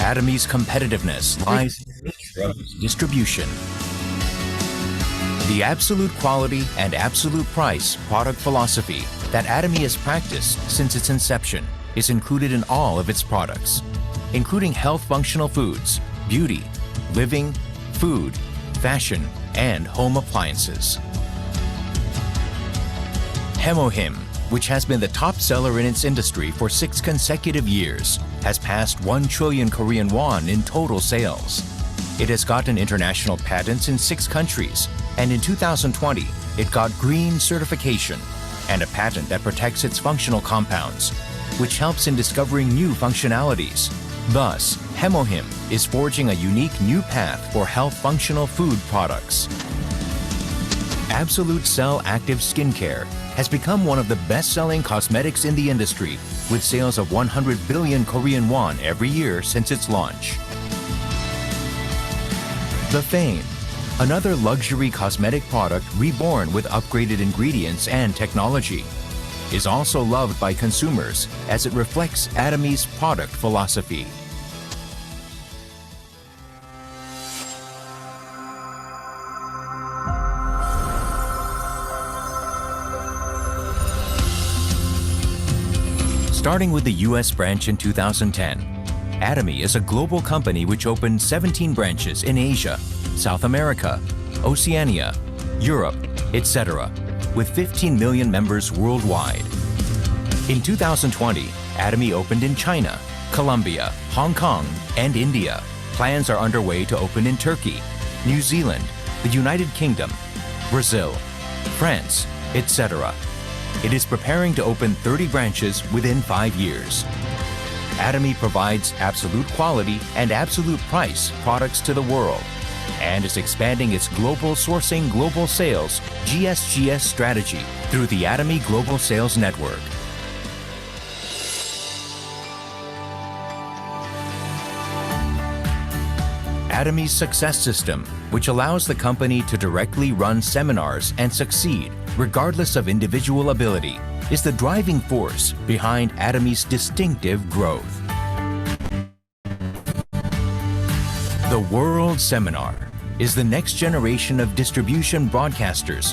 Atomy's competitiveness lies in the nature of its distribution. The absolute quality and absolute price product philosophy that Atomy has practiced since its inception is included in all of its products, including health functional foods, beauty, living, food, fashion, and home appliances. Hemohim, which has been the top seller in its industry for 6 consecutive years, has passed 1 trillion Korean won in total sales. It has gotten international patents in 6 countries, and in 2020, it got green certification and a patent that protects its functional compounds, which helps in discovering new functionalities. Thus, Hemohim is forging a unique new path for health functional food products. Absolute Cell Active Skincare has become one of the best-selling cosmetics in the industry, with sales of 100 billion Korean won every year since its launch. The Fame, another luxury cosmetic product reborn with upgraded ingredients and technology, is also loved by consumers as it reflects Atomy's product philosophy. Starting with the US branch in 2010, Atomy is a global company which opened 17 branches in Asia, South America, Oceania, Europe, etc., with 15 million members worldwide. In 2020, Atomy opened in China, Colombia, Hong Kong, and India. Plans are underway to open in Turkey, New Zealand, the United Kingdom, Brazil, France, etc. It is preparing to open 30 branches within 5 years. Atomy provides absolute quality and absolute price products to the world and is expanding its global sourcing global sales GSGS strategy through the Atomy Global Sales Network. Atomy's success system, which allows the company to directly run seminars and succeed regardless of individual ability, is the driving force behind Atomy's distinctive growth. The World Seminar is the next generation of distribution broadcasters,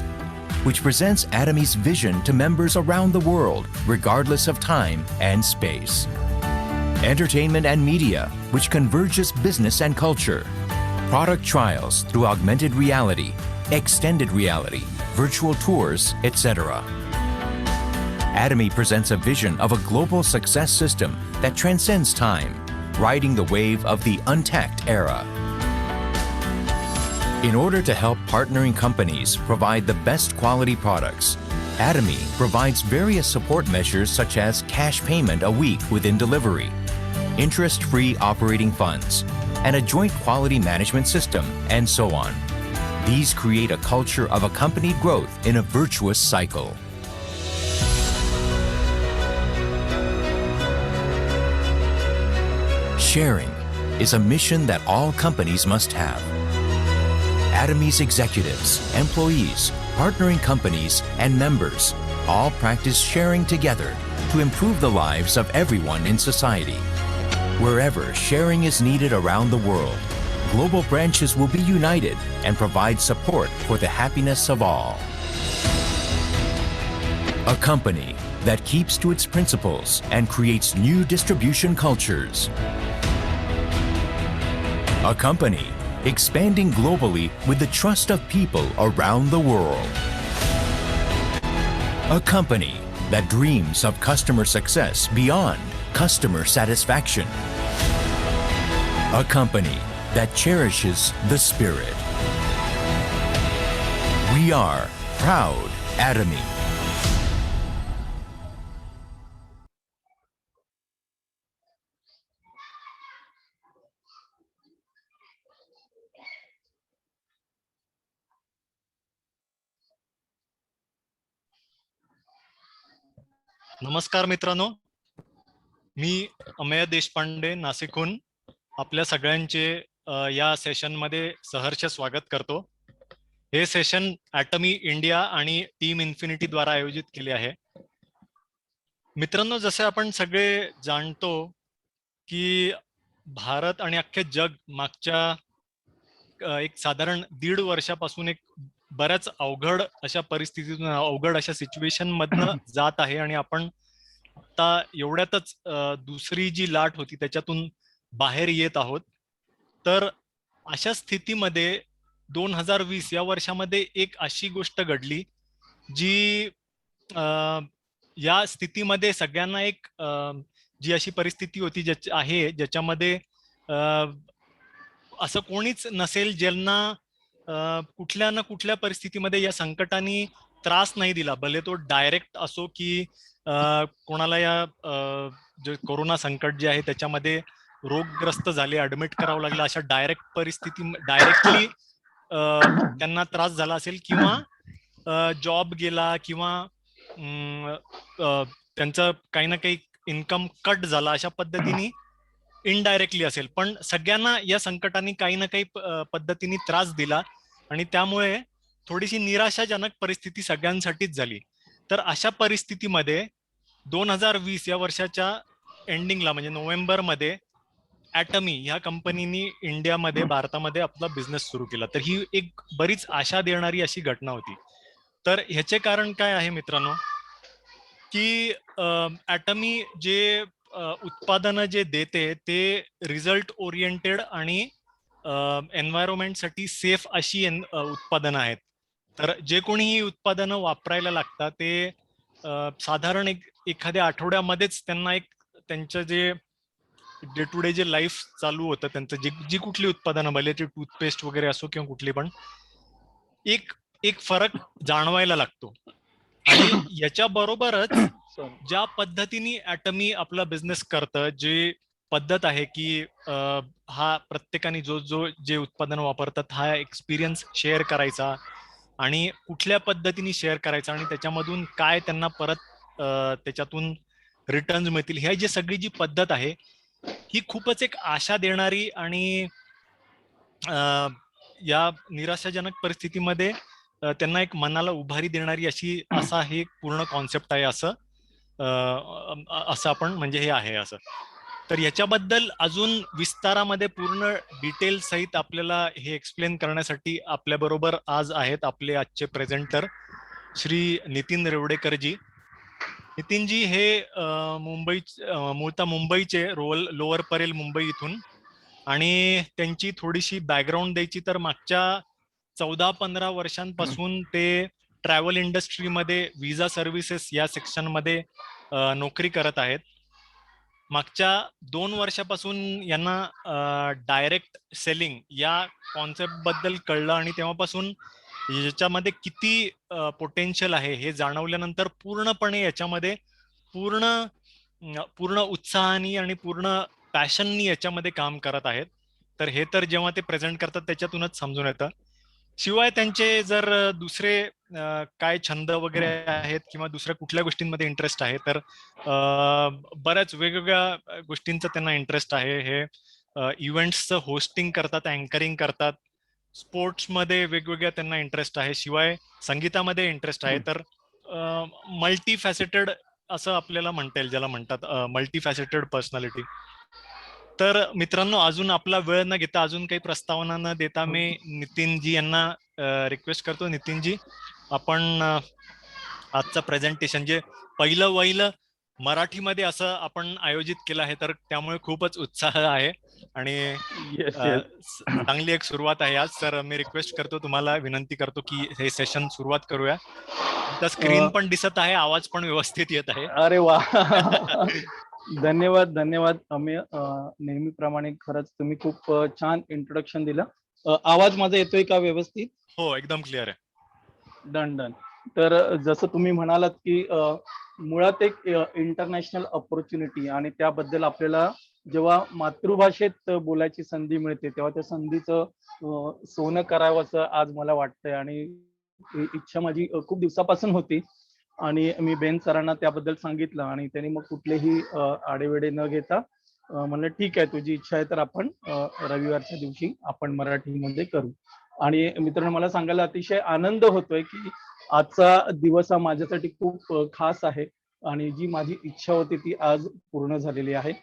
which presents Atomy's vision to members around the world, regardless of time and space. Entertainment and media, which converges business and culture. Product trials through augmented reality, extended reality, virtual tours, etc. Atomy presents a vision of a global success system that transcends time, riding the wave of the untact era. In order to help partnering companies provide the best quality products, Atomy provides various support measures such as cash payment a week within delivery, interest-free operating funds, and a joint quality management system, and so on. These create a culture of accompanied growth in a virtuous cycle. Sharing is a mission that all companies must have. Atomy's executives, employees, partnering companies, and members all practice sharing together to improve the lives of everyone in society. Wherever sharing is needed around the world, global branches will be united and provide support for the happiness of all. A company that keeps to its principles and creates new distribution cultures. A company expanding globally with the trust of people around the world. A company that dreams of customer success beyond customer satisfaction. A company that cherishes the spirit. We are proud Atomy. नमस्कार मित्रांनो, मी अमेय देशपांडे नाशिकहून आपल्या सगळ्यांचे या सेशनमध्ये सहर्ष स्वागत करतो. हे सेशन ॲटमी इंडिया आणि टीम इन्फिनिटी द्वारा आयोजित केले आहे. मित्रांनो, जसे आपण सगळे जाणतो की भारत आणि अख्खे जग मागच्या एक साधारण 1.5 वर्षापासून एक बऱ्याच अवघड अशा परिस्थितीतून, अवघड अशा सिच्युएशन मधनं जात आहे आणि आपण आता एवढ्यातच दुसरी जी लाट होती त्याच्यातून बाहेर येत आहोत. तर अशा स्थितीमध्ये 2020 या वर्षामध्ये एक अशी गोष्ट घडली जी या स्थितीमध्ये सगळ्यांना एक जी अशी परिस्थिती होती ज्याच्यामध्ये असं कोणीच नसेल ज्यांना कुठल्या ना कुठल्या परिस्थितीमध्ये या संकटाने त्रास नाही दिला, भले तो डायरेक्ट असो की कोणाला या जे कोरोना संकट जे आहे त्याच्यामध्ये रोगग्रस्त झाले, ऍडमिट करावं लागलं, अशा डायरेक्टली त्यांना त्रास झाला असेल, किंवा जॉब गेला, किंवा त्यांचं काही ना काही इन्कम कट झाला, अशा पद्धतीने इनडायरेक्टली असेल. पण सगळ्यांना या संकटाने काही ना काही पद्धतीने त्रास दिला आणि त्यामुळे थोडीशी निराशाजनक परिस्थिती सगळ्यांसाठीच झाली. तर अशा परिस्थितीमध्ये 2020 या वर्षाच्या एंडिंगला म्हणजे नोव्हेंबरमध्ये ॲटमी ह्या कंपनीनी इंडियामध्ये, भारतामध्ये आपला बिझनेस सुरू केला. तर ही एक बरीच आशा देणारी अशी घटना होती. तर ह्याचे कारण काय आहे मित्रांनो, की ॲटमी जे उत्पादनं जे देते ते रिझल्ट ओरिएंटेड आणि एन्व्हायरमेंटसाठी सेफ अशी उत्पादनं आहेत. तर जे कोणी ही उत्पादनं वापरायला लागतात ते साधारण एखाद्या आठवड्यामध्येच त्यांना त्यांचं जे डे टू डे जे लाईफ चालू होतं त्यांचं, जी कुठली उत्पादनं, भले ते टूथपेस्ट वगैरे असो किंवा कुठली पण, एक फरक जाणवायला लागतो. आणि याच्या बरोबरच ज्या पद्धतीने ॲटमी आपला बिझनेस करतं, जे पद्धत आहे की हा प्रत्येकाने जे उत्पादन वापरतात हा एक्सपिरियन्स शेअर करायचा आणि कुठल्या पद्धतीने शेअर करायचा आणि त्याच्यामधून काय त्यांना परत त्याच्यातून रिटर्न्स मिळतील, ह्या जी सगळी जी पद्धत आहे ही खूपच एक आशा देणारी आणि या निराशाजनक परिस्थितीमध्ये त्यांना एक मनाला उभारी देणारी असा हे पूर्ण कॉन्सेप्ट आहे, असं आपण म्हणजे हे आहे असं. तर याच्याबद्दल अजून विस्तारामध्ये पूर्ण डिटेल सहित आपल्याला हे एक्सप्लेन करण्यासाठी आपल्याबरोबर आज आहेत आपले आजचे प्रेझेंटर श्री नितीन रेवडेकरजी. नितीनजी हे मूळतः मुंबईचे, लोअर परेल मुंबई इथून, आणि त्यांची थोडीशी बॅकग्राऊंड द्यायची तर मागच्या 14-15 वर्षांपासून ते ट्रॅव्हल इंडस्ट्रीमध्ये व्हिसा सर्व्हिसेस या सेक्शनमध्ये नोकरी करत आहेत. मागच्या 2 वर्षापासून यांना डायरेक्ट सेलिंग या कॉन्सेप्ट बद्दल कळलं आणि तेव्हापासून याच्यामध्ये किती पोटेन्शियल आहे हे जाणवल्यानंतर पूर्णपणे याच्यामध्ये पूर्ण उत्साहाने आणि पूर्ण पॅशननी याच्यामध्ये काम करत आहेत. तर हे तर जेव्हा ते प्रेझेंट करतात त्याच्यातूनच समजून येतं. शिवाय त्यांचे जर दुसरे काय छंद वगैरे आहेत किंवा दुसऱ्या कुठल्या गोष्टींमध्ये इंटरेस्ट आहे तर बऱ्याच वेगवेगळ्या गोष्टींचा त्यांना इंटरेस्ट आहे. हे इव्हेंट्सचं होस्टिंग करतात, अँकरिंग करतात, स्पोर्ट्समध्ये वेगवेगळ्या त्यांना इंटरेस्ट आहे, शिवाय संगीतामध्ये इंटरेस्ट आहे. तर मल्टी फॅसेटेड असं आपल्याला म्हणता येईल, ज्याला म्हणतात मल्टी फॅसेटेड पर्सनॅलिटी. तर मित्रांनो, अजून आपला वेळ न घेता, अजून काही प्रस्तावना न देता मी नितीनजी यांना रिक्वेस्ट करतो. नितीनजी, आपण आजचं प्रेझेंटेशन जे पहिलं मराठीमध्ये असं आपण आयोजित केलं आहे, तर त्यामुळे खूपच उत्साह आहे आणि चांगली एक सुरुवात आहे आज. तर मी रिक्वेस्ट करतो, तुम्हाला विनंती करतो की हे सेशन सुरुवात करूया. स्क्रीन पण दिसत आहे, आवाज पण व्यवस्थित येत आहे. अरे वा धन्यवाद अमेय. नेहमीप्रमाणे खरंच तुम्ही खूप छान इंट्रोडक्शन दिलं. आवाज माझा येतोय का व्यवस्थित? हो, एकदम क्लिअर आहे. डन. तर जसं तुम्ही म्हणालात की मुळात एक इंटरनॅशनल ऑपॉर्च्युनिटी आणि त्याबद्दल आपल्याला जेव्हा मातृभाषेत बोलायची संधी मिळते तेव्हा त्या संधीचं सोनं करावं असं आज मला वाटतंय आणि इच्छा माझी खूप दिवसापासून होती. आणि मी बेन सरांना त्याबद्दल सांगितलं आणि त्यांनी मग कुठलेही आडेवेडे न घेता म्हणलं ठीक आहे, तुझी इच्छा आहे तर आपण रविवारच्या दिवशी आपण मराठीमध्ये करू. आणि मित्रांनो, मला सांगायला अतिशय आनंद होतोय की आजचा दिवस हा माझ्यासाठी खूप खास आहे आणि जी माझी इच्छा होती ती आज पूर्ण झालेली आहे.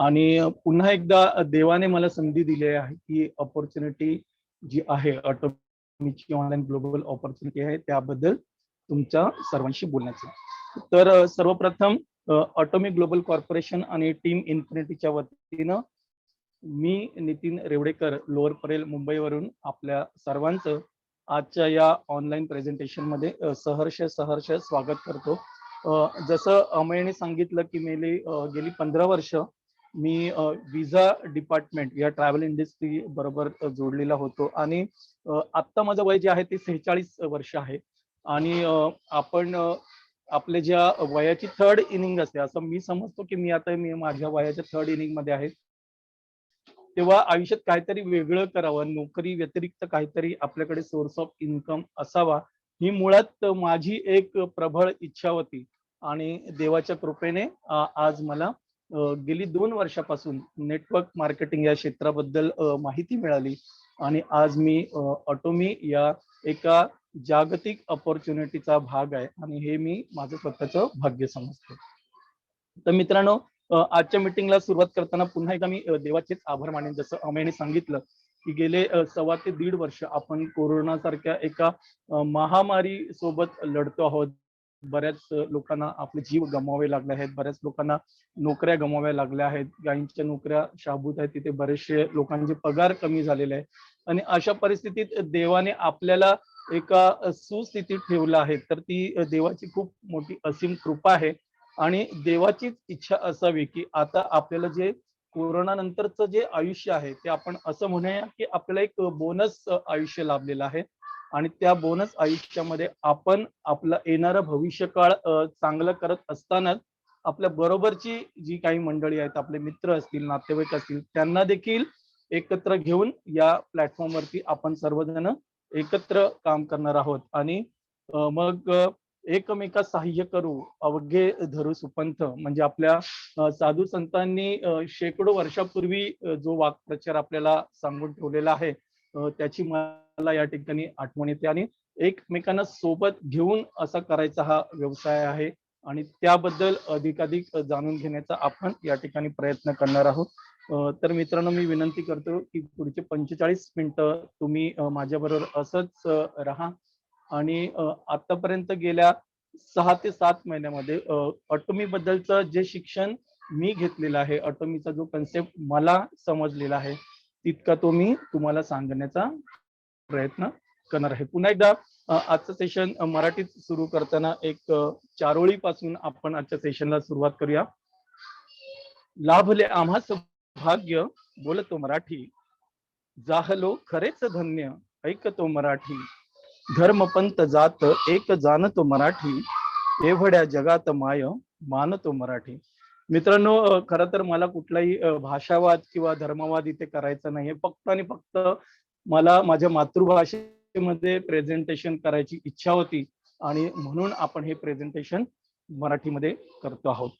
आणि पुन्हा एकदा देवाने मला संधी दिली आहे की अपॉर्च्युनिटी जी आहे ऑटोमीची ऑनलाईन ग्लोबल ऑपॉर्च्युनिटी आहे त्याबद्दल तुमच्या सर्वांशी बोलण्याचं. तर सर्वप्रथम ऑटोमी ग्लोबल कॉर्पोरेशन आणि टीम इन्फिनिटीच्या वतीनं मी नितीन रेवडेकर लोअर परेल मुंबईवरून आपल्या सर्वांचं आजच्या या ऑनलाईन प्रेझेंटेशन मध्ये सहर्ष स्वागत करतो. जसं अमयने सांगितलं की गेली 15 वर्ष मी विजा डिपार्टमेंट या ट्रॅव्हल इंडस्ट्री बरोबर जोडलेला होतो आणि आत्ता माझं वय जे आहे ते 46 वर्ष आहे. आणि आपण आपल्या ज्या वयाची थर्ड इनिंग असते, असं मी समजतो की मी माझ्या वयाच्या थर्ड इनिंग मध्ये आहे, तेव्हा आयुष्यात काहीतरी वेगळं करावं, नोकरी व्यतिरिक्त काहीतरी आपल्याकडे सोर्स ऑफ इन्कम असावा, ही मुळात माझी एक प्रबळ इच्छा होती. आणि देवाच्या कृपेने आज मला गेली 2 वर्षापासून नेटवर्क मार्केटिंग या क्षेत्राबद्दल माहिती मिळाली आणि आज मी ऑटोमी या एका जागतिक अपॉर्च्युनिटीचा भाग आहे आणि हे मी माझं स्वतःचं भाग्य समजतो. तर मित्रांनो, आजच्या मीटिंगला सुरुवात करताना पुन्हा एकदा मी देवाचेच आभार मानेन. जसं अमयने सांगितलं की गेले 1.25 ते 1.5 वर्ष आपण कोरोना सारख्या एका महामारी सोबत लढतो आहोत. बऱ्याच लोकांना आपले जीव गमवावे लागले आहेत, बऱ्याच लोकांना नोकऱ्या गमवाव्या लागल्या आहेत, काहींच्या नोकऱ्या शाबूत आहेत, तिथे बरेचसे लोकांचे पगार कमी झालेले आहेत. आणि अशा परिस्थितीत देवाने आपल्याला एका सुस्थितीत ठेवलं आहे. तर ती देवाची खूप मोठी असीम कृपा आहे. आणि देवाचीच इच्छा असावी की आता आपल्याला जे कोरोना नंतरचं जे आयुष्य आहे ते आपण असं म्हणूया की आपल्याला एक बोनस आयुष्य लाभलेलं आहे. आणि त्या बोनस आयुष्यामध्ये आपण आपला येणारा भविष्यकाळ चांगलं करत असतानाच आपल्या बरोबरची जी काही मंडळी आहेत, आपले मित्र असतील, नातेवाईक असतील, त्यांना देखील एकत्र घेऊन या प्लॅटफॉर्मवरती आपण सर्वजण एकत्र काम करणार आहोत. आणि मग एकमेकास सहाय्य करू अवघे धरू सुपंथ, म्हणजे आपल्या साधू संतांनी शेकडो वर्षापूर्वी जो वाक्प्रचार आपल्याला सांगून ठेवलेला आहे, त्याची मला या ठिकाणी आठवण येते. आणि एकमेकांना सोबत घेऊन असा करायचा हा व्यवसाय आहे आणि त्याबद्दल अधिकाधिक जाणून घेण्याचा आपण या ठिकाणी प्रयत्न करणार आहोत. तर मित्रांनो, मी विनंती करतो की पुढचे 45 मिनिटं तुम्ही माझ्याबरोबर असंच राहा. आणि आतापर्यंत गेल्या 6 ते 7 महिन्यामध्ये ऑटोमी बद्दलचं जे शिक्षण मी घेतलेलं आहे, ऑटोमीचा जो कन्सेप्ट मला समजलेला आहे, तितका तो मी तुम्हाला सांगण्याचा प्रयत्न करणार आहे. पुन्हा एकदा आजचं सेशन मराठीत सुरू करताना एक चारोळीपासून आपण आजच्या सेशनला सुरुवात करूया. लाभले आम्हास भाग्य बोलतो मराठी, जाहलो खरेच धन्य ऐकतो मराठी, धर्मपंत जात एक जाणतो मराठी, एवढ्या जगात माय मानतो मराठी. मित्रांनो, खरं तर मला कुठलाही भाषावाद किंवा धर्मवाद इथे करायचा नाहीये. फक्त आणि फक्त मला माझ्या मातृभाषेमध्ये प्रेझेंटेशन करायची इच्छा होती आणि म्हणून आपण हे प्रेझेंटेशन मराठीमध्ये करतो आहोत.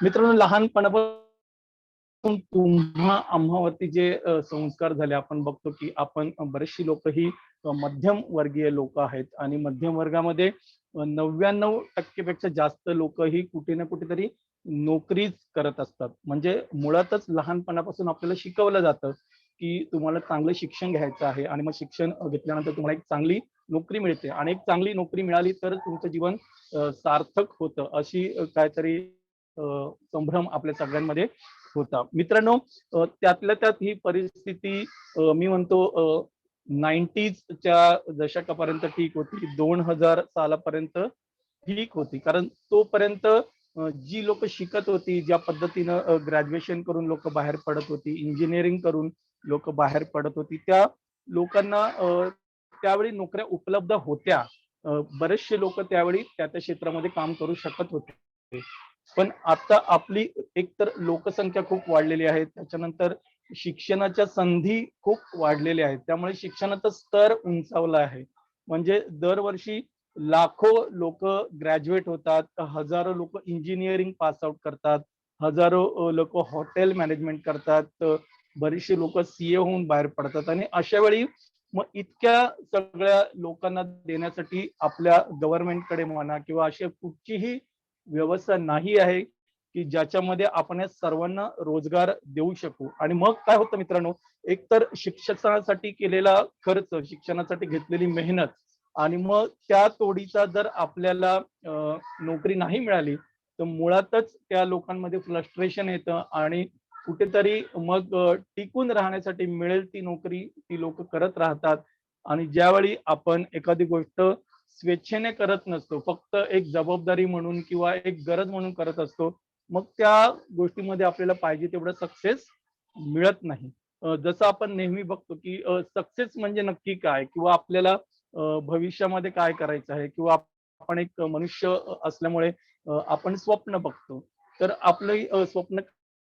मित्रांनो, लहानपणापासून तुम्हा आम्हावरती जे संस्कार झाले, आपण बघतो की आपण बरेचशी लोक ही मध्यम वर्गीय लोक आहेत आणि मध्यम वर्गामध्ये 99% पेक्षा जास्त लोक ही कुठे ना कुठेतरी नोकरीच करत असतात. म्हणजे मुळातच लहानपणापासून आपल्याला शिकवलं जातं की तुम्हाला चांगलं शिक्षण घ्यायचं आहे आणि मग शिक्षण घेतल्यानंतर तुम्हाला एक चांगली नोकरी मिळते आणि एक चांगली नोकरी मिळाली तर तुमचं जीवन सार्थक होतं, अशी काहीतरी संभ्रम आपल्या सगळ्यांमध्ये होता. मित्रांनो, त्यातल्या त्यात ही परिस्थिती मी म्हणतो 90sच्या दशकापर्यंत ठीक होती, 2000 सालापर्यंत ठीक होती. कारण तोपर्यंत जी लोक शिकत होती, ज्या पद्धतीनं ग्रॅज्युएशन करून लोक बाहेर पडत होती, इंजिनिअरिंग करून लोक बाहेर पडत होती, त्या लोकांना त्यावेळी नोकऱ्या उपलब्ध होत्या. बरेचसे लोक त्यावेळी त्या क्षेत्रामध्ये काम करू शकत होते. पण आता आपली एकतर लोकसंख्या खूप वाढलेली आहे, त्याच्यानंतर शिक्षणाच्या संधी खूप वाढलेल्या आहेत, त्यामुळे शिक्षणाचा स्तर उंचावला आहे. म्हणजे दरवर्षी लाखो लोक ग्रॅज्युएट होतात, हजारो लोक इंजिनिअरिंग पास आउट करतात, हजारो लोक हॉटेल मॅनेजमेंट करतात, बरेचसे लोक सीए होऊन बाहेर पडतात. आणि अशा वेळी मग इतक्या सगळ्या लोकांना देण्यासाठी आपल्या गव्हर्नमेंटकडे म्हणा किंवा अशी कुठचीही व्यवस्था नाही आहे की ज्याच्यामध्ये आपण या सर्वांना रोजगार देऊ शकू. आणि मग काय होतं मित्रांनो, एक तर शिक्षणासाठी केलेला खर्च, शिक्षणासाठी घेतलेली मेहनत आणि मग त्या तोडीचा जर आपल्याला नोकरी नाही मिळाली तर मुळातच त्या लोकांमध्ये फ्रस्ट्रेशन येतं आणि कुठेतरी मग टिकून राहण्यासाठी मिळेल ती नोकरी ती लोक करत राहतात. आणि ज्यावेळी आपण एखादी गोष्ट स्वेच्छेने करत नसतो, फक्त एक जबाबदारी म्हणून किंवा एक गरज म्हणून करत असतो, मग त्या गोष्टीमध्ये आपल्याला पाहिजे तेवढं सक्सेस मिळत नाही. जसं आपण नेहमी बघतो की सक्सेस म्हणजे नक्की काय, किंवा आपल्याला भविष्यामध्ये काय करायचं आहे, किंवा आपण एक मनुष्य असल्यामुळे आपण स्वप्न बघतो. तर आपले स्वप्न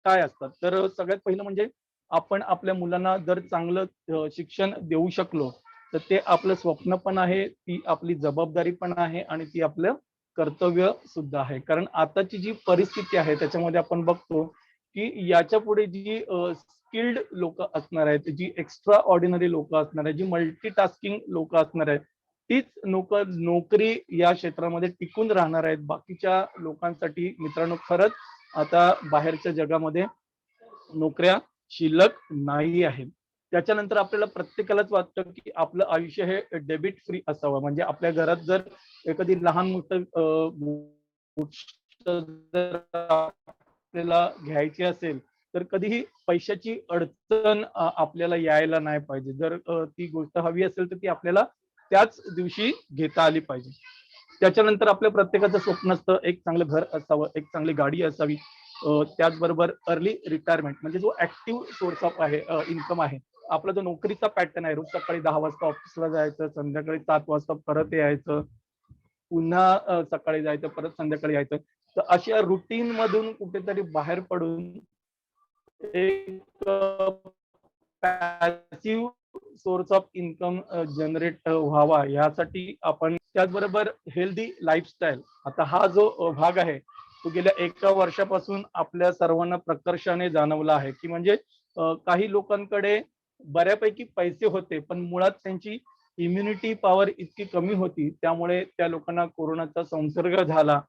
काय असतात? तर सगळ्यात पहिलं म्हणजे आपण आपल्या मुलांना जर चांगलं शिक्षण देऊ शकलो, तर ते आपलं स्वप्न पण आहे, ती आपली जबाबदारी पण आहे आणि ती आपलं कर्तव्य सुद्धा आहे. कारण आताची जी परिस्थिती आहे त्याच्यामध्ये आपण बघतो की याच्या पुढे जी स्किल्ड लोक असणार आहेत, जी एक्स्ट्रा ऑर्डिनरी लोक असणार आहेत, जी मल्टीटास्किंग लोक असणार आहेत, तीच नोकरी या क्षेत्रामध्ये टिकून राहणार आहेत. बाकीच्या लोकांसाठी मित्रांनो खरंच आता बाहेरच्या जगामध्ये नोकऱ्या शिल्लक नाही आहेत. त्याच्यानंतर आपल्याला प्रत्येकालाच वाटतं की आपलं आयुष्य हे डेबिट फ्री असावं. म्हणजे आपल्या घरात जर एखादी लहान मोठं गोष्ट जर आपल्याला घ्यायची असेल तर कधीही पैशाची अडचण आपल्याला यायला नाही पाहिजे. जर ती गोष्ट हवी असेल तर ती आपल्याला त्याच दिवशी घेता आली पाहिजे. त्याच्यानंतर आपल्या प्रत्येकाचं स्वप्न असतं एक चांगलं घर असावं, एक चांगली गाडी असावी. त्याचबरोबर अर्ली रिटायरमेंट म्हणजे जो ऍक्टिव्ह सोर्स ऑफ आहे इन्कम आहे. आपला जो नोकरीचा पॅटर्न आहे, रोज सकाळी 10 वाजता ऑफिसला जायचं, संध्याकाळी 7 वाजता परत यायचं, पुन्हा सकाळी जायचं, परत संध्याकाळी यायचं. तर अशा रुटीन मधून कुठेतरी बाहेर पडून एक passive source of income generate व्हावा यासाठी आपण, त्याचबरोबर हेल्दी लाईफस्टाईल. आता हा जो भाग आहे तो गेल्या एका वर्षापासून आपल्या सर्वांना प्रकर्षाने जाणवला आहे की म्हणजे काही लोकांकडे बऱ्यापैकी पैसे होते पण मुळात त्यांची इम्युनिटी पॉवर इतकी कमी होती, त्यामुळे त्या लोकांना कोरोनाचा संसर्ग झाला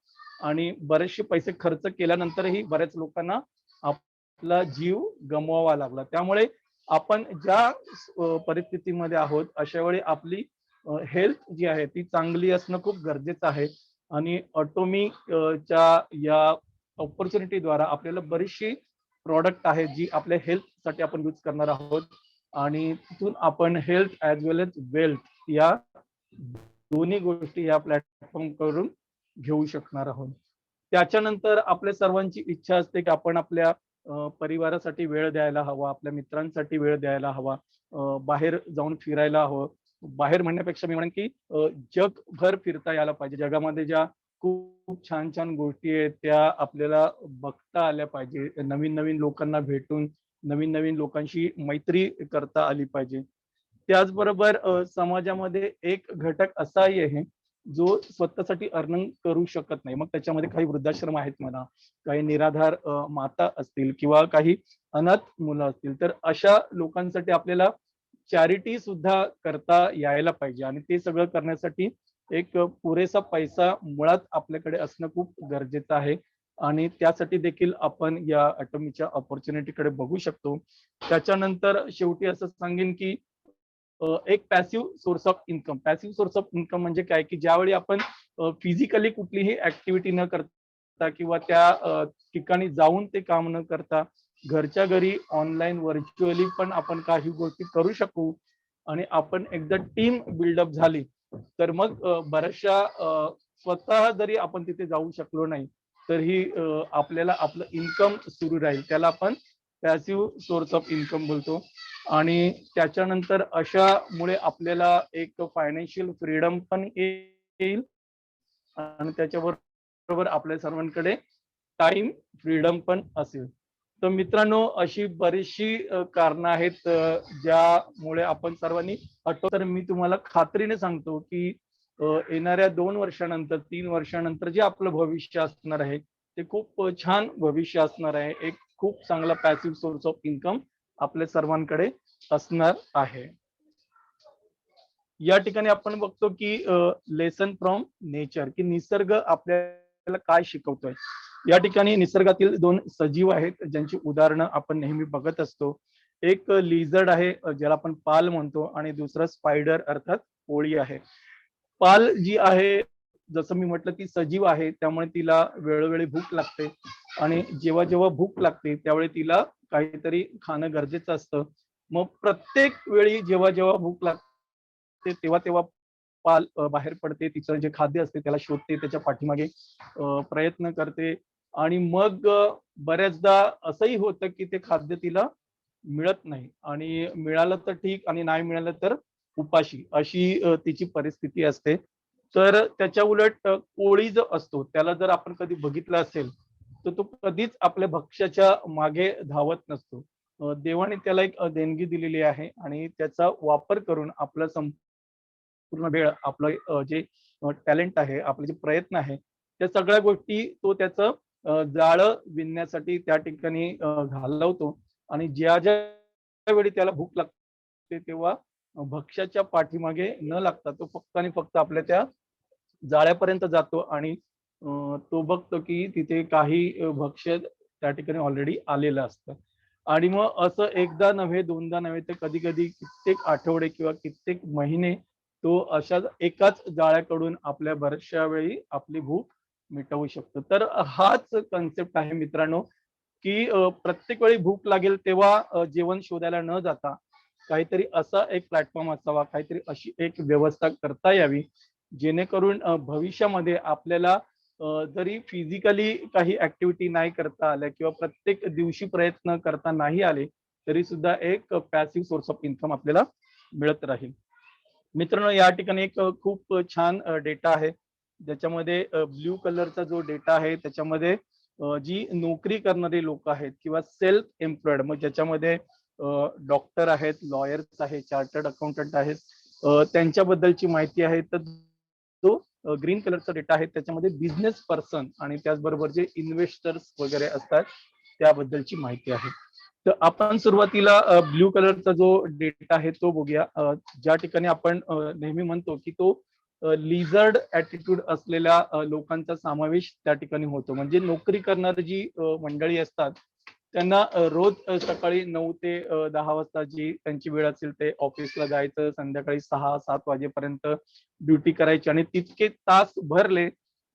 आणि बरेचसे पैसे खर्च केल्यानंतरही बऱ्याच लोकांना आपला जीव गमवावा लागला. त्यामुळे आपण ज्या परिस्थितीमध्ये आहोत अशा वेळी आपली हेल्थ जी आहे ती चांगली असणं खूप गरजेचं आहे. आणि ऑटोमी च्या या ऑपॉर्च्युनिटीद्वारा आपल्याला बरीचशी प्रॉडक्ट आहेत जी आपल्या हेल्थसाठी आपण यूज करणार आहोत आणि तिथून आपण हेल्थ ॲज वेल एज वेल्थ या दोन्ही गोष्टी या प्लॅटफॉर्म करून घेऊ शकणार आहोत. त्याच्यानंतर आपल्या सर्वांची इच्छा असते की आपण आपल्या परिवारासाठी वेळ द्यायला हवा, आपल्या मित्रांसाठी वेळ द्यायला हवा, बाहेर जाऊन फिरायला हवं. बाहेर म्हणण्यापेक्षा मी म्हणेन की जगभर फिरता यायला पाहिजे. जगामध्ये ज्या खूप छान छान गोष्टी आहेत त्या आपल्याला बघता आल्या पाहिजे. नवीन नवीन लोकांना भेटून नवीन नवीन लोकांशी मैत्री करता आली पाहिजे. त्याचबरोबर समाजामध्ये एक घटक असाही आहे जो स्वतःसाठी अर्निंग करू शकत नाही. मग त्याच्यामध्ये काही वृद्धाश्रम आहेत म्हणा, काही निराधार माता असतील किंवा काही अनाथ मुलं असतील, तर अशा लोकांसाठी आपल्याला चॅरिटी सुद्धा करता यायला पाहिजे आणि ते सगळं करण्यासाठी एक पुरेसा पैसा मुळात आपल्याकडे असणं खूप गरजेचं आहे आणि त्यासाठी देखील आपण या ॲटॉमीच्या ऑपॉर्च्युनिटीकडे बघू शकतो. त्याच्यानंतर शेवटी असं सांगेन की एक passive source of income. Passive source of income म्हणजे काय, की ज्यावेळी आपण फिजिकली कुठलीही ऍक्टिव्हिटी न करता किंवा त्या ठिकाणी जाऊन ते काम न करता घरच्या घरी ऑनलाईन व्हर्च्युअली पण आपण काही गोष्टी करू शकू आणि आपण एकदा टीम बिल्डअप झाली तर मग बऱ्याचशा स्वतः जरी आपण तिथे जाऊ शकलो नाही तरीही आपल्याला आपलं इन्कम सुरू राहील. त्याला आपण पॅसिव्ह सोर्स ऑफ इन्कम बोलतो. आणि त्याच्यानंतर अशामुळे आपल्याला एक फायनान्शियल फ्रीडम पण येईल आणि त्याच्याबरोबर आपल्या सर्वांकडे टाइम फ्रीडम पण असेल. तर मित्रांनो अशी बरीचशी कारणं आहेत ज्यामुळे आपण सर्वांनी तर मी तुम्हाला खात्रीने सांगतो की येणाऱ्या 2 वर्षानंतर 3 वर्षानंतर जे आपलं भविष्य असणार आहे ते खूप छान भविष्य असणार आहे. एक खूप चांगला पॅसिव्ह सोर्स ऑफ इन्कम आपल्या सर्वांकडे असणार आहे. या ठिकाणी आपण बघतो की लेसन फ्रॉम नेचर, की निसर्ग आपल्या आपल्याला काय शिकवतोय. या ठिकाणी निसर्गातील दोन सजीव आहेत ज्यांची उदाहरणं आपण नेहमी बघत असतो. एक लिझर्ड आहे ज्याला आपण पाल म्हणतो आणि दुसरं स्पायडर अर्थात कोळी आहे. पाल जी आहे, जसं मी म्हटलं ती सजीव आहे, त्यामुळे तिला वेळोवेळी भूक लागते आणि जेव्हा जेव्हा भूक लागते त्यावेळी तिला काहीतरी खाणं गरजेचं असतं. मग प्रत्येक वेळी जेव्हा जेव्हा भूक लागते तेव्हा तेव्हा पाल बाहेर पडते, तिचं जे खाद्य असते त्याला शोधते, त्याच्या पाठीमागे प्रयत्न करते आणि मग बऱ्याचदा असंही होतं की ते खाद्य तिला मिळत नाही आणि मिळालं तर ठीक आणि नाही मिळालं तर उपाशी, अशी तिची परिस्थिती असते. तर त्याच्या उलट कोळी जो असतो त्याला जर आपण कधी बघितलं असेल तर तो कधीच आपल्या भक्ष्याच्या मागे धावत नसतो. देवाने त्याला एक देणगी दिलेली आहे आणि त्याचा वापर करून आपला संपूर्ण वेळ, आपलं जे टॅलेंट आहे, आपले जे प्रयत्न आहे, त्या सगळ्या गोष्टी तो त्याचं जाळं विणण्यासाठी त्या ठिकाणी घालवतो आणि ज्या ज्या वेळी त्याला भूक लागते तेव्हा भक्ष्याच्या पाठीमागे न लागता तो फक्त आणि फक्त आपल्या त्या जाळ्यापर्यंत जातो आणि तो बघतो की तिथे काही भक्ष्य त्या ठिकाणी ऑलरेडी आलेलं असतं. आणि मग असं एकदा नव्हे, दोनदा नव्हे, तर कधी कधी कित्येक आठवडे किंवा कित्येक महिने तो अशाच एकाच जाळ्याकडून आपल्या बऱ्याचशा वेळी आपली भूक मिटवू शकतो. तर हाच कन्सेप्ट आहे मित्रांनो, की प्रत्येक वेळी भूक लागेल तेव्हा जेवण शोधायला न जाता काहीतरी असा एक प्लॅटफॉर्म असावा, काहीतरी अशी एक व्यवस्था करता यावी, जेणेकरून भविष्यामध्ये आपल्याला जरी फिजिकली काही ऍक्टिव्हिटी नाही करता आल्या किंवा प्रत्येक दिवशी प्रयत्न करता नाही आले, तरी सुद्धा एक पॅसिव्ह सोर्स ऑफ इन्कम आपल्याला मिळत राहील. मित्रांनो, या ठिकाणी एक खूप छान डेटा आहे, ज्याच्यामध्ये ब्ल्यू कलरचा जो डेटा आहे त्याच्यामध्ये जी नोकरी करणारी लोक आहेत किंवा सेल्फ एम्प्लॉयड, मग ज्याच्यामध्ये डॉक्टर आहेत, लॉयर्स आहेत, चार्टर्ड अकाउंटंट आहेत, त्यांच्याबद्दलची माहिती आहे. तर जो ग्रीन कलरचा डेटा आहे त्याच्यामध्ये बिझनेस पर्सन आणि त्याचबरोबर जे इन्व्हेस्टर्स वगैरे असतात त्याबद्दलची माहिती आहे. तर आपण सुरुवातीला ब्ल्यू कलरचा जो डेटा आहे तो बघूया. ज्या ठिकाणी आपण नेहमी म्हणतो की तो लिझर्ड ॲटिट्यूड असलेल्या लोकांचा समावेश त्या ठिकाणी होतो. म्हणजे नोकरी करणारी जी मंडळी असतात त्यांना रोज सकाळी 9 ते 10 वाजता जी त्यांची वेळ असेल ते ऑफिसला जायचं, संध्याकाळी 6-7 वाजेपर्यंत ड्युटी करायची आणि तितके तास भरले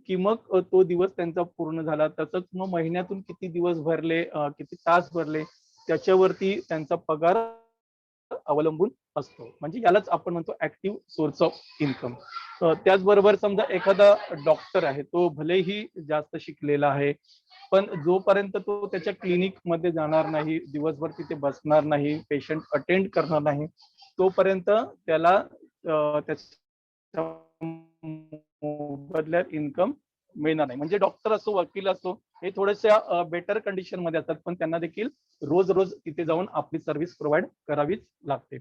की मग तो दिवस त्यांचा पूर्ण झाला. तसंच मग महिन्यातून किती दिवस भरले, किती तास भरले, त्याच्यावरती त्यांचा पगार अवलंबून असतो. म्हणजे यालाच आपण म्हणतो ऍक्टिव्ह सोर्स ऑफ इन्कम. त्याचबरोबर समजा एखादा डॉक्टर आहे, तो भलेही जास्त शिकलेला आहे, पण जोपर्यंत तो त्याच्या क्लिनिक मध्ये जाणार नाही, दिवसभर तिथे बसणार नाही, पेशंट अटेंड करणार नाही, तोपर्यंत त्याला त्याच्या मोबदल्यात इन्कम मिळणार नाही. म्हणजे डॉक्टर असो, वकील असो, हे थोड्याशा बेटर कंडिशन मध्ये असतात, पण त्यांना देखील रोज रोज तिथे जाऊन आपली सर्व्हिस प्रोव्हाइड करावीच लागते.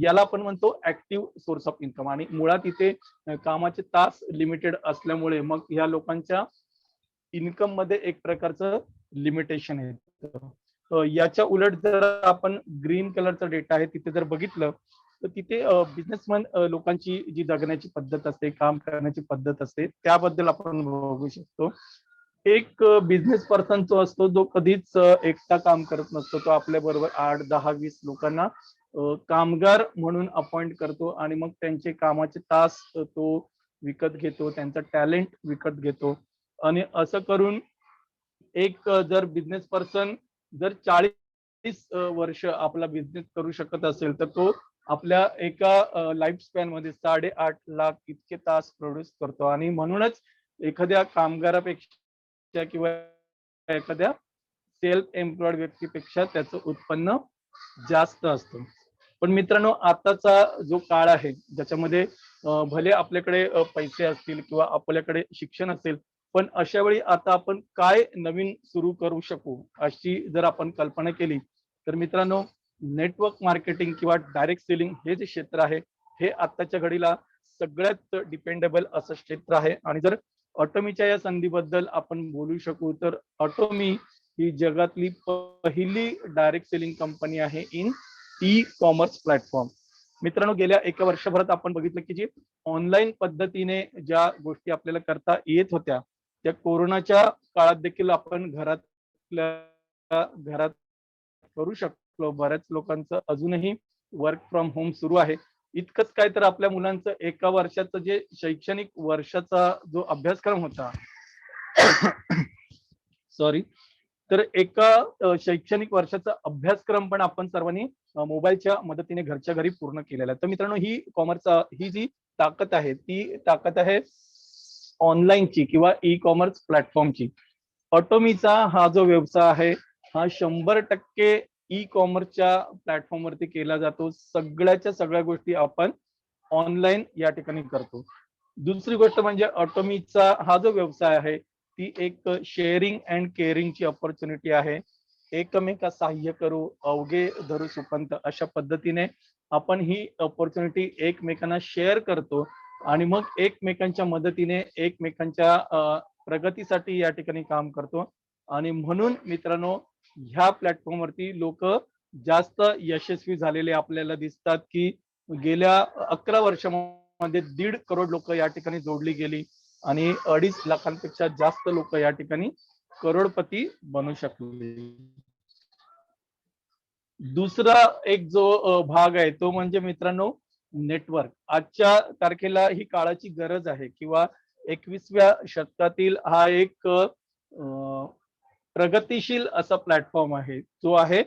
याला आपण म्हणतो ऍक्टिव्ह सोर्स ऑफ इन्कम. आणि मुळात इथे कामाचे तास लिमिटेड असल्यामुळे मग ह्या लोकांच्या इन्कम मध्ये एक प्रकारचं लिमिटेशन आहे. याच्या उलट जर आपण ग्रीन कलरचा डेटा आहे तिथे जर बघितलं तर तिथे बिझनेसमॅन लोकांची जी जगण्याची पद्धत असते, काम करण्याची पद्धत असते, त्याबद्दल आपण बघू शकतो. एक बिझनेस पर्सन जो असतो, जो कधीच एकटा काम करत नसतो, तो आपल्या बरोबर 8, 10, 20 लोकांना कामगार म्हणून अपॉइंट करतो आणि मग त्यांचे कामाचे तास तो विकत घेतो, त्यांचा टॅलेंट विकत घेतो. आणि असं करून एक जर बिझनेस पर्सन जर 40 वर्ष आपला बिझनेस करू शकत असेल, तर तो आपल्या एका लाईफ स्पॅन मध्ये 8.5 लाख इतके तास प्रोड्यूस करतो. आणि म्हणूनच एखाद्या कामगारापेक्षा किंवा एखाद्या सेल्फ एम्प्लॉयड व्यक्तीपेक्षा त्याचं उत्पन्न जास्त असतं. पण मित्रांनो, आताचा जो काळ आहे ज्याच्यामध्ये भले आपल्याकडे पैसे असतील किंवा आपल्याकडे शिक्षण असेल, पण अशा वेळी आता आपण काय नवीन सुरू करू शकू अशी जर आपण कल्पना केली, तर मित्रांनो, नेटवर्क मार्केटिंग किंवा डायरेक्ट सेलिंग हे जे क्षेत्र आहे, हे आताच्या घडीला सगळ्यात डिपेंडेबल असं क्षेत्र आहे. आणि जर ऑटोमीच्या या संधीबद्दल आपण बोलू शकू, तर ऑटोमी ही जगातली पहिली डायरेक्ट सेलिंग कंपनी आहे इन ई कॉमर्स प्लॅटफॉर्म. मित्रांनो, गेल्या एका वर्षभरात आपण बघितलं की जी ऑनलाईन पद्धतीने ज्या गोष्टी आपल्याला करता येत होत्या, त्या कोरोनाच्या काळात देखील आपण घरात करू शकलो. बऱ्याच लोकांचं अजूनही वर्क फ्रॉम होम सुरू आहे. इतकंच काय तर आपल्या मुलांचं एका वर्षाचं जे शैक्षणिक वर्षाचा जो अभ्यासक्रम होता सॉरी, तर एका शैक्षणिक वर्षाचा अभ्यासक्रम पण आपण सर्वांनी मोबाईलच्या मदतीने घरच्या घरी पूर्ण केलेला आहे. तर मित्रांनो, ही जी ताकद आहे ती ताकद आहे ऑनलाईनची किंवा ई कॉमर्स प्लॅटफॉर्मची. ऑटोमीचा हा जो व्यवसाय आहे हा 100% ई कॉमर्सच्या प्लॅटफॉर्मवरती केला जातो. सगळ्याच्या सगळ्या गोष्टी आपण ऑनलाईन या ठिकाणी करतो. दुसरी गोष्ट म्हणजे ऑटोमीचा हा जो व्यवसाय आहे ती एक शेअरिंग अँड केअरिंगची ऑपॉर्च्युनिटी आहे. एकमेका सहाय्य करू अवघे धरू सुपंत, अशा पद्धतीने आपण ही ऑपॉर्च्युनिटी एकमेकांना शेअर करतो आणि मग एकमेकांच्या मदतीने एकमेकांच्या प्रगतीसाठी या ठिकाणी काम करतो. आणि म्हणून मित्रांनो, ह्या प्लॅटफॉर्मवरती लोक जास्त यशस्वी झालेले आपल्याला दिसतात की गेल्या 11 वर्षामध्ये 1.5 करोड लोक या ठिकाणी जोडली गेली आणि 2.5 लाखांपेक्षा जास्त लोक या ठिकाणी करोडपती बनू शकले. दुसरा एक जो भाग आहे तो म्हणजे मित्रांनो नेटवर्क. आजच्या तारखेला ही काळाची गरज आहे किंवा 21व्या शतकातील हा एक प्रगतिशील असा प्लॅटफॉर्म आहे जो आहे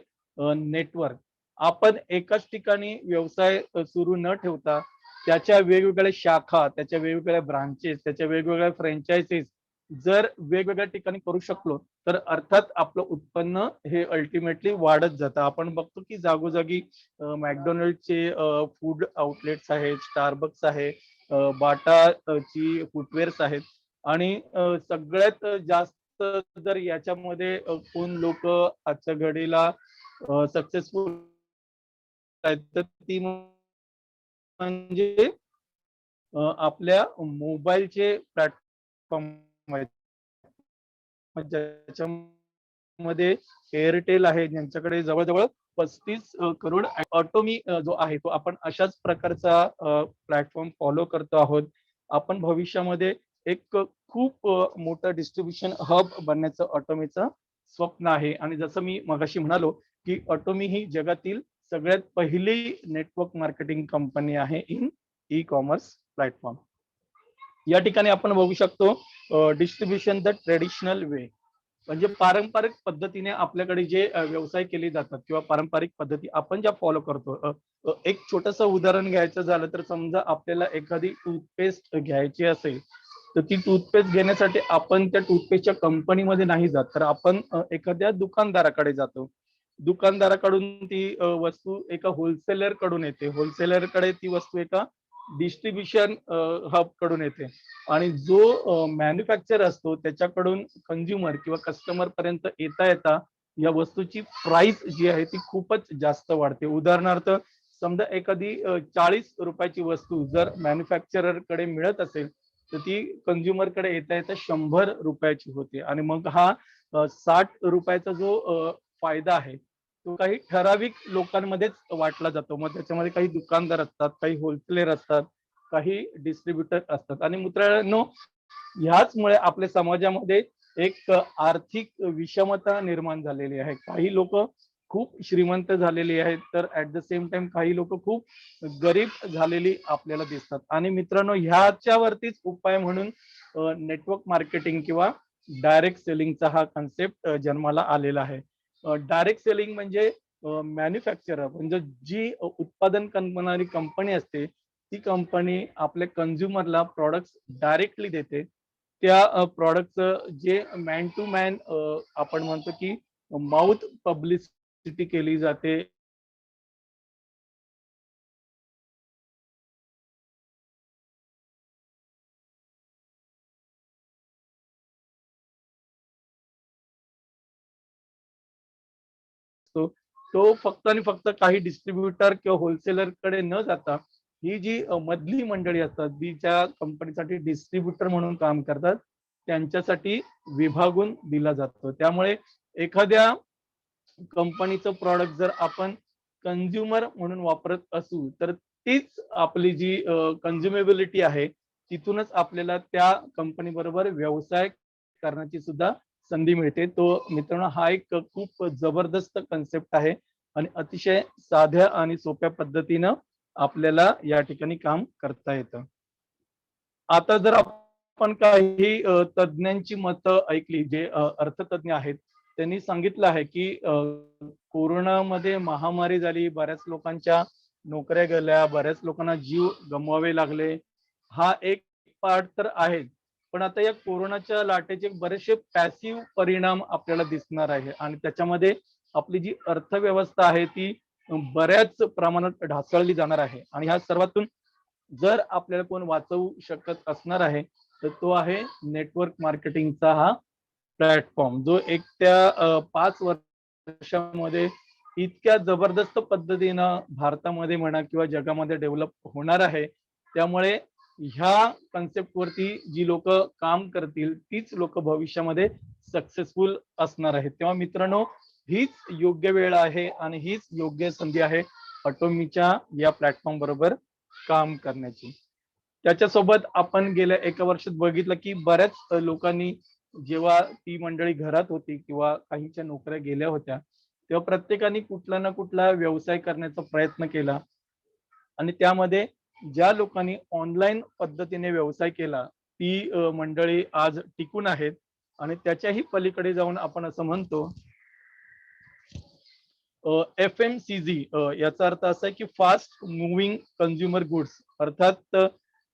नेटवर्क. आपण एकाच ठिकाणी व्यवसाय सुरू न ठेवता त्याच्या वेगवेगळ्या शाखा, त्याच्या वेगवेगळ्या ब्रांचेस, त्याच्या वेगवेगळ्या फ्रँचायझीज जर वेगवेगळ्या ठिकाणी करू शकलो तर अर्थात आपलं उत्पन्न हे अल्टिमेटली वाढत जातं. आपण बघतो की जागोजागी मॅकडोनल्डचे फूड आउटलेट्स आहेत, स्टारबक्स आहे, बाटाची फुटवेअर्स आहेत आणि सगळ्यात जास्त जर याच्यामध्ये कोण लोक आजच्या घडीला सक्सेसफुल आहेत तर ती म्हणजे आपल्या मोबाईलचे प्लॅटफॉर्म आहेत. ज्याच्यामध्ये एअरटेल आहे ज्यांच्याकडे जवळजवळ 35 करोड. ऑटोमी जो आहे तो आपण अशाच प्रकारचा प्लॅटफॉर्म फॉलो करतो आहोत. आपण भविष्यामध्ये एक खूप मोठं डिस्ट्रीब्युशन हब बनण्याचं ऑटोमीचं स्वप्न आहे. आणि जसं मी मगाशी म्हणालो की ऑटोमी ही जगातील सगळ्यात पहिली नेटवर्क मार्केटिंग कंपनी आहे इन ई कॉमर्स प्लॅटफॉर्म. या ठिकाणी आपण बघू शकतो डिस्ट्रीब्युशन द ट्रेडिशनल वे, म्हणजे पारंपरिक पद्धतीने आपल्याकडे जे व्यवसाय केले जातात किंवा पारंपरिक पद्धती आपण ज्या फॉलो करतो. एक छोटंसं उदाहरण घ्यायचं झालं तर समजा आपल्याला एखादी टूथपेस्ट घ्यायची असेल तर ती टूथपेस्ट घेण्यासाठी आपण त्या टूथपेस्टच्या कंपनीमध्ये नाही जात, तर आपण एखाद्या दुकानदाराकडे जातो. दुकानदाराकडून ती वस्तू एका होलसेलर कडून येते, होलसेलरकडे ती वस्तू एका डिस्ट्रीब्युशन हब कडून येते आणि जो मॅन्युफॅक्चर असतो त्याच्याकडून कंझ्युमर किंवा कस्टमर पर्यंत येता येता या वस्तूची प्राइस जी आहे ती खूपच जास्त वाढते. उदाहरणार्थ समजा एखादी 40 रुपयाची वस्तू जर मॅन्युफॅक्चरर कडे मिळत असेल तर ती कंझ्युमर कडे येता येता 100 रुपयाची होते आणि मग हा 60 रुपयाचा जो फायदा आहे तो काही ठराविक लोकांमध्येच वाटला जातो. मग त्याच्यामध्ये काही दुकानदार असतात, काही होलसेलर असतात, काही डिस्ट्रीब्युटर असतात. आणि मित्रांनो, ह्याचमुळे आपल्या समाजामध्ये एक आर्थिक विषमता निर्माण झालेली आहे. काही लोक खूप श्रीमंत झालेली आहेत तर ऍट द सेम टाइम काही लोक खूप गरीब झालेली आपल्याला दिसतात. आणि मित्रांनो, ह्याच्यावरतीच उपाय म्हणून नेटवर्क मार्केटिंग किंवा डायरेक्ट सेलिंगचा हा कन्सेप्ट जन्माला आलेला आहे. डायरेक्ट सेलिंग म्हणजे मॅन्युफॅक्चरर म्हणजे जी उत्पादन करणारी कंपनी असते ती कंपनी आपल्या कंझ्युमरला प्रॉडक्ट डायरेक्टली देते. त्या प्रॉडक्टचं जे मॅन टू मॅन आपण म्हणतो की माउथ पब्लिसिटी केली जाते. तो फक्त आणि फक्त काही डिस्ट्रीब्युटर किंवा होलसेलर कडे न जाता ही जी मधली मंडळी असतात जी ज्या कंपनीसाठी डिस्ट्रीब्युटर म्हणून काम करतात त्यांच्यासाठी विभागून दिला जातो. त्यामुळे एखाद्या कंपनीचं प्रॉडक्ट जर आपण कंझ्युमर म्हणून वापरत असू तर तीच आपली जी कंझ्युमेबिलिटी आहे तिथूनच आपल्याला त्या कंपनी बरोबर व्यवसाय करण्याची सुद्धा संधी मिळते. तो मित्रांनो हा एक खूप जबरदस्त कन्सेप्ट आहे आणि अतिशय साध्या आणि सोप्या पद्धतीनं आपल्याला या ठिकाणी काम करता येतं. आता जर आपण काही तज्ञांची मतं ऐकली, जे अर्थतज्ञ आहेत, त्यांनी सांगितलं आहे की कोरोनामध्ये महामारी झाली, बऱ्याच लोकांच्या नोकऱ्या गेल्या, बऱ्याच लोकांना जीव गमवावे लागले. हा एक पार्ट तर आहे, पण आता या कोरोनाच्या लाटेचे बरेचसे पॅसिव्ह परिणाम आपल्याला दिसणार आहे आणि त्याच्यामध्ये आपली जी अर्थव्यवस्था आहे ती बऱ्याच प्रमाणात ढासळली जाणार आहे. आणि ह्या सर्वातून जर आपल्याला कोण वाचवू शकत असणार आहे तर तो आहे नेटवर्क मार्केटिंगचा हा प्लॅटफॉर्म, जो एक त्या 5 वर्षामध्ये इतक्या जबरदस्त पद्धतीनं भारतामध्ये म्हणा किंवा जगामध्ये डेव्हलप होणार आहे. त्यामुळे ह्या कन्सेप्ट वरती जी लोक काम करतील तीच लोक भविष्यामध्ये सक्सेसफुल असणार आहेत. तेव्हा मित्रांनो, हीच योग्य वेळ आहे आणि हीच योग्य संधी आहे अटोमीच्या या प्लॅटफॉर्म बरोबर काम करण्याची. त्याच्यासोबत आपण गेल्या 1 वर्षात बघितलं की बऱ्याच लोकांनी, जेव्हा ती मंडळी घरात होती किंवा काहींच्या नोकऱ्या गेल्या होत्या, तेव्हा प्रत्येकाने कुठला ना कुठला व्यवसाय करण्याचा प्रयत्न केला आणि त्यामध्ये ज्या लोकांनी ऑनलाईन पद्धतीने व्यवसाय केला ती मंडळी आज टिकून आहेत. आणि त्याच्याही पलीकडे जाऊन आपण असं म्हणतो FMCG, याचा अर्थ असा आहे की फास्ट मुव्हिंग कन्झ्युमर गुड्स, अर्थात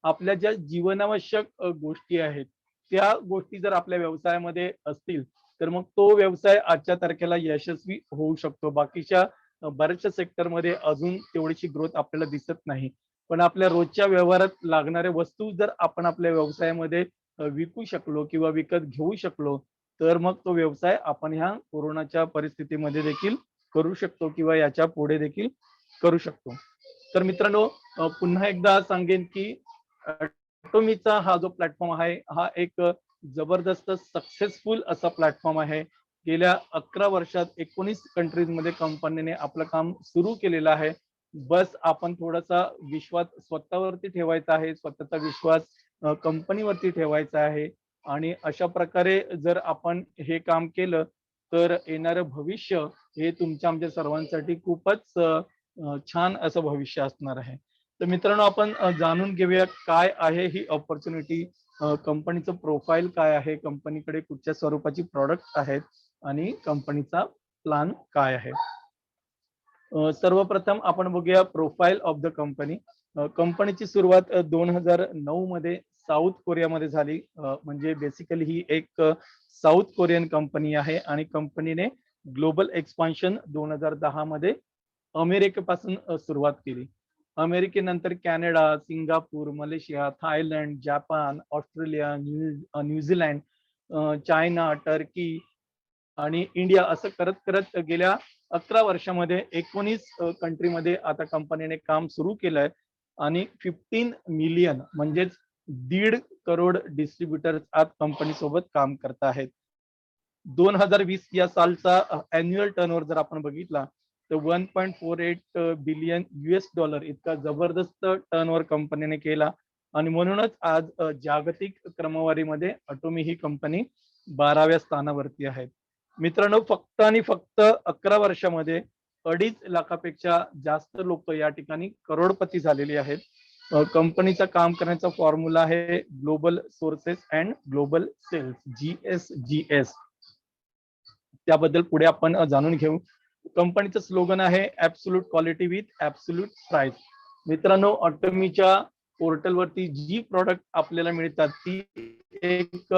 आपल्या ज्या जीवनावश्यक गोष्टी आहेत त्या गोष्टी जर आपल्या व्यवसायामध्ये असतील तर मग तो व्यवसाय आजच्या तारखेला यशस्वी होऊ शकतो. बाकीच्या बऱ्याचशा सेक्टरमध्ये अजून तेवढीशी ग्रोथ आपल्याला दिसत नाही, पण आपल्या रोजच्या व्यवहारात लागणाऱ्या वस्तू जर आपण आपल्या व्यवसायामध्ये विकू शकलो किंवा विकत घेऊ शकलो तर मग तो व्यवसाय आपण ह्या कोरोनाच्या परिस्थितीमध्ये देखील करू शकतो किंवा याच्या पुढे देखील करू शकतो. तर मित्रांनो, पुन्हा एकदा सांगेन की अटोमीचा हा जो प्लॅटफॉर्म आहे हा एक जबरदस्त सक्सेसफुल असा प्लॅटफॉर्म आहे. गेल्या 11 वर्षात 19 कंट्रीज मध्ये कंपनीने आपलं काम सुरू केलेलं आहे. बस आपण थोडासा विश्वास स्वतःवरती ठेवायचा आहे, स्वतःचा विश्वास कंपनीवरती ठेवायचा आहे आणि अशा प्रकारे जर आपण हे काम केलं तर येणारं भविष्य हे तुमच्या आमच्या सर्वांसाठी खूपच छान असं भविष्य असणार आहे. तर मित्रांनो, आपण जाणून घेऊया काय आहे ही ऑपॉर्च्युनिटी, कंपनीचं प्रोफाईल काय आहे, कंपनीकडे कुठच्या स्वरूपाची प्रोडक्ट आहेत आणि कंपनीचा प्लॅन काय आहे. सर्वप्रथम आपण बघूया प्रोफाईल ऑफ द कंपनी. कंपनीची सुरुवात 2009 मध्ये साऊथ कोरियामध्ये झाली. म्हणजे बेसिकली ही एक साऊथ कोरियन कंपनी आहे आणि कंपनीने ग्लोबल एक्सपान्शन 2010 मध्ये अमेरिकेपासून सुरुवात केली. अमेरिकेनंतर Canada, Singapore, Malaysia, Thailand, Japan, Australia, New Zealand, China, Turkey आणि इंडिया असं करत करत गेल्या 11 वर्षामध्ये 19 कंट्रीमध्ये आता कंपनीने काम सुरू केलंय आणि 15 मिलियन म्हणजेच 1.5 करोड डिस्ट्रीब्युटर्स आज कंपनी सोबत काम करत आहेत. 2020 या सालचा अॅन्युअल टर्नओव्हर जर आपण बघितला तर 1.48 बिलियन US$ इतका जबरदस्त टर्नओव्हर कंपनीने केला आणि म्हणूनच आज जागतिक क्रमवारीमध्ये अटोमी ही कंपनी 12व्या स्थानावरती आहे. मित्रांनो, फक्त आणि फक्त 11 वर्षामध्ये 2.5 लाखापेक्षा जास्त लोक या ठिकाणी करोडपती झालेली आहेत. कंपनीचा काम करण्याचा फॉर्म्युला आहे global sources and global sales, GSGS. त्याबद्दल पुढे आपण जाणून घेऊ. कंपनीचं स्लोगन आहे absolute quality with absolute price. मित्रांनो, अटोमीच्या पोर्टलवरती जी प्रॉडक्ट आपल्याला मिळतात ती एक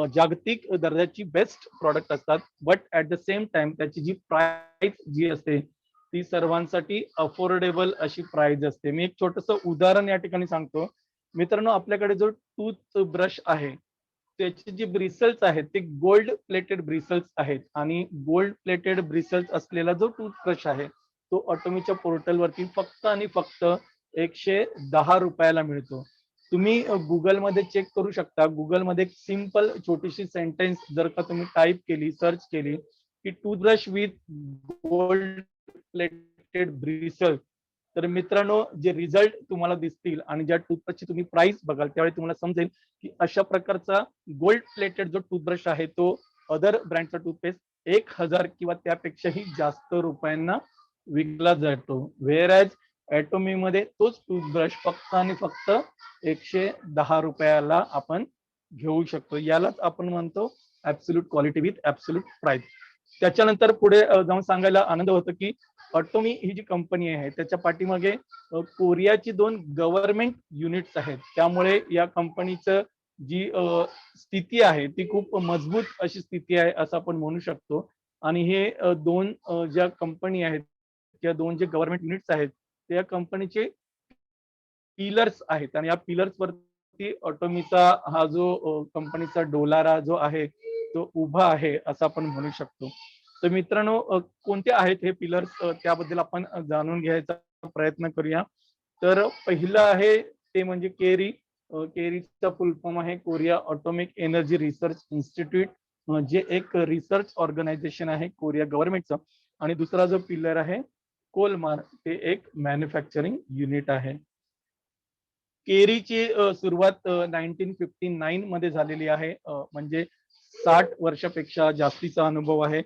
जागतिक दर्जाची बेस्ट प्रॉडक्ट असतात, but at the same time त्याची जी प्राइस जी असते ती सर्वांसाठी अफोर्डेबल अशी प्राइस असते. मी एक छोटस उदाहरण या ठिकाणी सांगतो. मित्रांनो, आपल्याकडे जो टूथ ब्रश आहे त्याचे जे ब्रिसल्स आहेत ते गोल्ड प्लेटेड ब्रिसल्स आहेत आणि गोल्ड प्लेटेड ब्रिसल्स असलेला जो टूथब्रश आहे तो अटोमीच्या पोर्टलवरती फक्त आणि फक्त 110 रुपयाला मिळतो. तुम्ही गुगलमध्ये चेक करू शकता. गुगलमध्ये एक सिंपल छोटीशी सेंटेन्स जर का तुम्ही टाईप केली, सर्च केली की toothbrush with gold plated bristles, तर मित्रांनो, जे रिझल्ट तुम्हाला दिसतील आणि ज्या टूथब्रशची तुम्ही प्राइस बघाल त्यावेळी तुम्हाला समजेल की अशा प्रकारचा गोल्ड प्लेटेड जो टूथब्रश आहे तो अदर ब्रँडचा टूथपेस्ट 1000 किंवा त्यापेक्षाही जास्त रुपयांना विकला जातो. व्हेअर ॲज ॲटोमी मध्ये तोच टूथब्रश फक्त आणि फक्त 110 रुपयाला आपण घेऊ शकतो. यालाच आपण म्हणतो absolute quality with absolute price. त्याच्यानंतर पुढे जाऊन सांगायला आनंद होतो की ऑटोमी ही जी कंपनी आहे त्याच्या पाठीमागे कोरियाची 2 गव्हर्नमेंट युनिट्स आहेत. त्यामुळे या कंपनीचं जी स्थिती आहे ती खूप मजबूत अशी स्थिती आहे असं आपण म्हणू शकतो. आणि हे दोन ज्या कंपनी आहेत किंवा 2 जे गव्हर्नमेंट युनिट्स आहेत त्या कंपनीचे पिलर्स आहेत आणि या पिलर्स वरती ऑटोमीचा हा जो कंपनीचा डोलारा जो आहे तो उभा आहे असं आपण म्हणू शकतो. तर मित्रांनो, कोणते आहेत हे पिलर्स त्याबद्दल आपण जाणून घ्यायचा प्रयत्न करूया. तर पहिलं आहे ते म्हणजे केरी. केरीचा फुल फॉर्म आहे Korea atomic energy research institute, जे एक रिसर्च ऑर्गनायझेशन आहे कोरिया गव्हर्नमेंटचं. आणि दुसरा जो पिलर आहे कोलमार, ते एक मॅन्युफॅक्चरिंग युनिट आहे. केरीची सुरुवात 1959 मध्ये झालेली आहे, म्हणजे 60 वर्षापेक्षा जास्तीचा अनुभव आहे.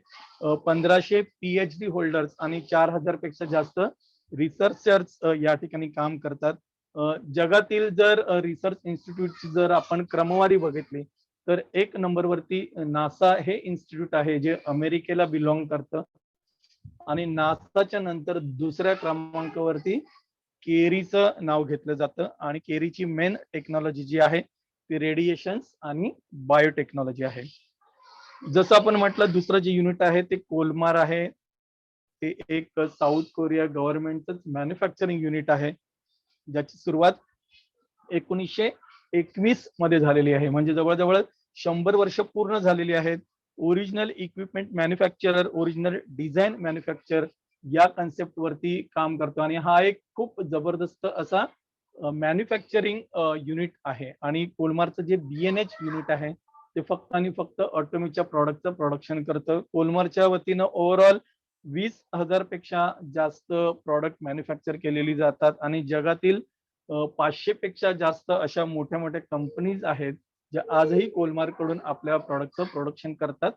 1500 PhD होल्डर्स आणि 4000 पेक्षा जास्त रिसर्चर्स या ठिकाणी काम करतात. जगातील जर रिसर्च इन्स्टिट्यूटची जर आपण क्रमवारी बघितली तर 1 नंबरवरती नासा हे इन्स्टिट्यूट आहे जे अमेरिकेला बिलॉंग करतं. आणि नासाच्या नंतर दुसऱ्या क्रमांकावरती केरीचं नाव घेतलं जातं. आणि केरीची मेन टेक्नॉलॉजी जी आहे ती रेडिएशन्स आणि बायोटेक्नॉलॉजी आहे. जसं आपण म्हटलं दुसरं जे युनिट आहे ते कोलमार आहे. ते एक साऊथ कोरिया गव्हर्नमेंटच मॅन्युफॅक्चरिंग युनिट आहे, ज्याची सुरुवात 1921 मध्ये झालेली आहे. म्हणजे जवळजवळ 100 वर्ष पूर्ण झालेली आहेत. Original equipment manufacturer, original design manufacture या कन्सेप्ट वरती काम करतो. आणि हा एक खूप जबरदस्त असा मॅन्युफॅक्चरिंग युनिट आहे. आणि कोलमारचं जे BNH युनिट आहे ते फक्त आणि फक्त ऑटोमीच्या प्रॉडक्टचं प्रोडक्शन करतं. कोलमारच्या वतीनं ओव्हरऑल 20,000 पेक्षा जास्त प्रॉडक्ट मॅन्युफॅक्चर केलेली जातात. आणि जगातील 500 पेक्षा जास्त अशा मोठ्या मोठ्या कंपनीज आहेत ज्या आजही कोलमार कडून आपल्या प्रॉडक्टचं प्रोडक्शन करतात,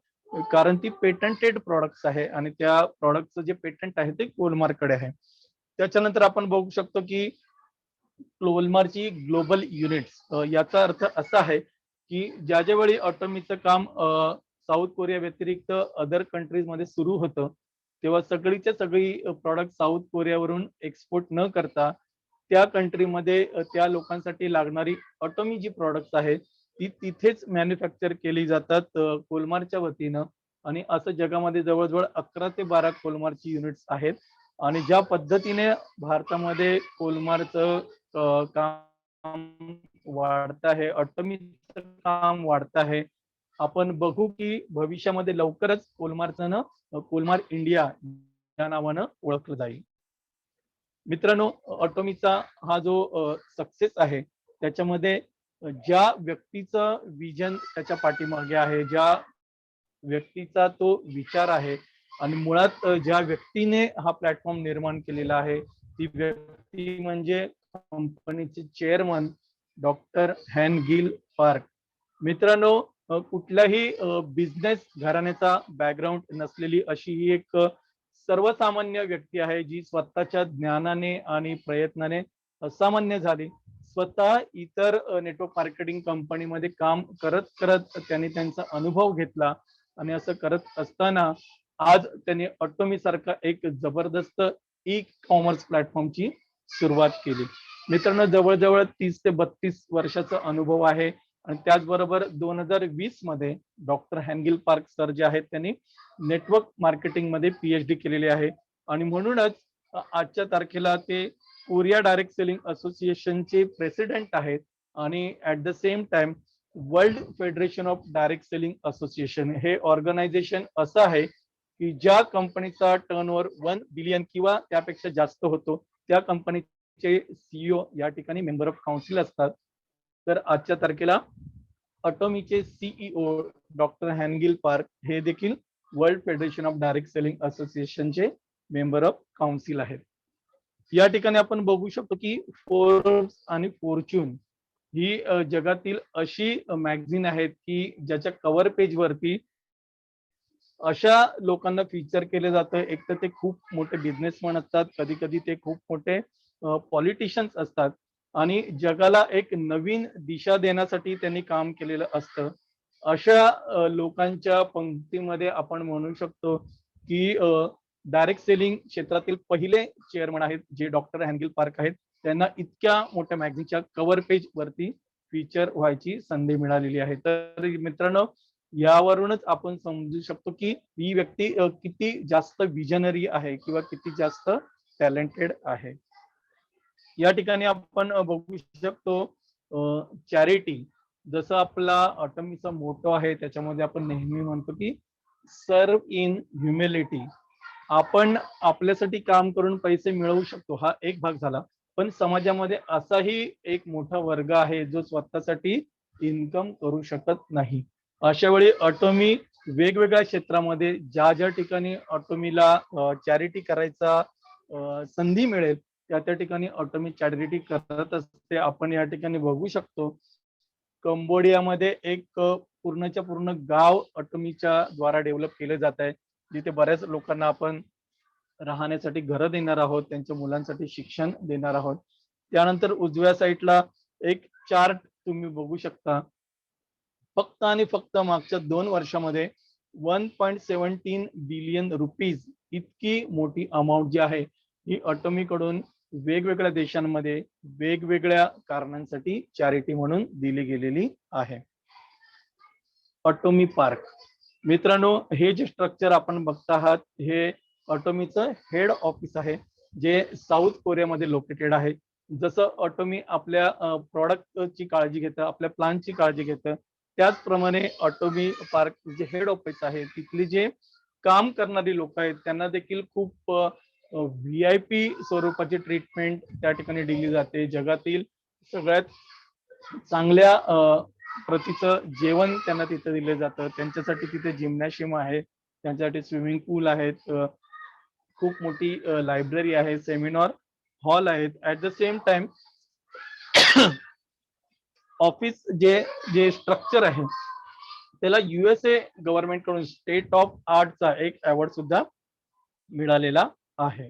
कारण ती पेटंटेड प्रॉडक्ट्स आहे आणि त्या प्रॉडक्टचं जे पेटंट आहे ते कोलमारकडे आहे. त्याच्यानंतर आपण बघू शकतो की कोलमारची ग्लोबल युनिट्स, याचा अर्थ असा आहे की ज्या ज्यावेळी ऑटोमीचं काम साऊथ कोरिया व्यतिरिक्त अदर कंट्रीज मध्ये सुरू होतं तेव्हा सगळीच्या सगळी प्रॉडक्ट साऊथ कोरियावरून एक्सपोर्ट न करता त्या कंट्रीमध्ये त्या लोकांसाठी लागणारी ऑटोमी जी प्रॉडक्ट्स आहेत ती तिथेच मॅन्युफॅक्चर केली जातात कोलमारच्या वतीनं. आणि असं जगामध्ये जवळजवळ 11 ते 12 कोलमारची युनिट्स आहेत. आणि ज्या पद्धतीने भारतामध्ये कोलमारचं काम वाढत आहे, ऑटोमीचं काम वाढत आहे, आपण बघू की भविष्यामध्ये लवकरच कोलमारचं कोलमार इंडिया या नावानं ओळखलं जाईल. मित्रांनो, ऑटोमीचा हा जो सक्सेस आहे त्याच्यामध्ये ज्या व्यक्तीचं विजन त्याच्या पाठीमागे आहे, ज्या व्यक्तीचा तो विचार आहे आणि मुळात ज्या व्यक्तीने हा प्लॅटफॉर्म निर्माण केलेला आहे ती व्यक्ती म्हणजे कंपनीचे चेअरमन डॉक्टर हॅन गिल पार्क. मित्रांनो, कुठल्याही बिझनेस घराण्याचा बॅकग्राऊंड नसलेली अशी ही एक सर्वसामान्य व्यक्ती आहे जी स्वतःच्या ज्ञानाने आणि प्रयत्नाने असामान्य झाली. स्वतः इतर नेटवर्क मार्केटिंग कंपनीमध्ये काम करत करत त्यांनी त्यांचा अनुभव घेतला आणि असं करत असताना आज त्यांनी ऑटोमी सारखा एक जबरदस्त ई कॉमर्स प्लॅटफॉर्मची सुरुवात केली. मित्रांनो, जवळजवळ 30 ते 32 वर्षाचा अनुभव आहे. आणि त्याचबरोबर 2020 मध्ये डॉक्टर हॅनगिल पार्क सर जे आहेत त्यांनी नेटवर्क मार्केटिंग मध्ये PhD केलेली आहे. आणि म्हणूनच आजच्या तारखेला ते कोरिया डायरेक्ट सेलिंग असोसिएशनचे प्रेसिडेंट आहेत. आणि at the same time world federation of direct selling association हे ऑर्गनायझेशन असं आहे की ज्या कंपनीचा टर्नओव्हर 1 बिलियन किंवा त्यापेक्षा जास्त होतो त्या कंपनीचे CEO या ठिकाणी मेंबर ऑफ काउन्सिल असतात. तर आजच्या तारखेला ऑटोमीचे CEO डॉक्टर हॅनगिल पार्क हे देखील world federation of direct selling असोसिएशनचे मेंबर ऑफ काउन्सिल आहेत. या ठिकाणी आपण बघू शकतो की फोर्ब्स आणि फॉर्च्यून ही जगातील अशी मॅगझिन आहेत की ज्याच्या कव्हर पेज वरती अशा लोकांना फीचर केले जातं. एक तर ते खूप मोठे बिझनेसमॅन असतात, कधी कधी ते खूप मोठे पॉलिटिशियन्स असतात आणि जगाला एक नवीन दिशा देण्यासाठी त्यांनी काम केलेलं असतं. अशा लोकांच्या पंक्तीमध्ये आपण म्हणू शकतो की डायरेक्ट सेलिंग क्षेत्रातील पहिले चेअरमन आहेत जे डॉक्टर हॅनगिल पार्क आहेत. त्यांना इतक्या मोठ्या मॅगझिनच्या कव्हर पेज वरती फीचर व्हायची संधी मिळालेली आहे. तर मित्रांनो, यावरूनच आपण समजू शकतो की ही व्यक्ती किती जास्त विजनरी आहे किंवा किती जास्त टॅलेंटेड आहे. या ठिकाणी आपण बघू शकतो चॅरिटी. जसं आपला अटॉमीचा मोटो आहे त्याच्यामध्ये आपण नेहमी म्हणतो की सर्व इन ह्युमिलिटी. आपण आपल्यासाठी काम करून पैसे मिळवू शकतो, हा एक भाग झाला. पण समाजामध्ये असाही एक मोठा वर्ग आहे जो स्वतःसाठी इन्कम करू शकत नाही. अशा वेळी ऑटोमी वेगवेगळ्या क्षेत्रामध्ये ज्या ज्या ठिकाणी ऑटोमीला चॅरिटी करायचा संधी मिळेल त्या त्या ठिकाणी ऑटोमी चॅरिटी करत असते. आपण या ठिकाणी बघू शकतो कंबोडियामध्ये एक पूर्णच्या पूर्ण गाव ऑटोमीच्या द्वारा डेव्हलप केले जात आहे, जिथे बऱ्याच लोकांना आपण राहण्यासाठी घरं देणार आहोत, त्यांच्या मुलांसाठी शिक्षण देणार आहोत. त्यानंतर उजव्या साईडला एक चार्ट तुम्ही बघू शकता. फक्त आणि फक्त मागच्या 2 वर्षामध्ये 1.17 बिलियन रुपीज इतकी मोठी अमाऊंट जी आहे ही ऑटोमी कडून वेगवेगळ्या देशांमध्ये वेगवेगळ्या कारणांसाठी चॅरिटी म्हणून दिली गेलेली आहे. Otomy park. मित्रांनो, हे जे स्ट्रक्चर आपण बघता आहात हे ऑटोमीचं हेड ऑफिस आहे जे साऊथ कोरियामध्ये लोकेटेड आहे. जसं ऑटोमी आपल्या प्रॉडक्टची काळजी घेतं, आपल्या प्लांटची काळजी घेतं, त्याचप्रमाणे ऑटोमी पार्क जे हेड ऑफिस आहे तिथली जे काम करणारी लोक आहेत त्यांना देखील खूप VIP स्वरूपाची ट्रीटमेंट त्या ठिकाणी दिली जाते. जगातील सगळ्यात चांगल्या प्रतीचं जेवण त्यांना तिथे दिलं जातं. त्यांच्यासाठी तिथे जिम्नॅशियम आहे, त्यांच्यासाठी स्विमिंग पूल आहेत, खूप मोठी लायब्ररी आहे, सेमिनार हॉल आहेत. At the same time office जे जे स्ट्रक्चर आहे त्याला USA गव्हर्नमेंट कडून स्टेट ऑफ आर्टचा एक अवॉर्ड सुद्धा मिळालेला आहे.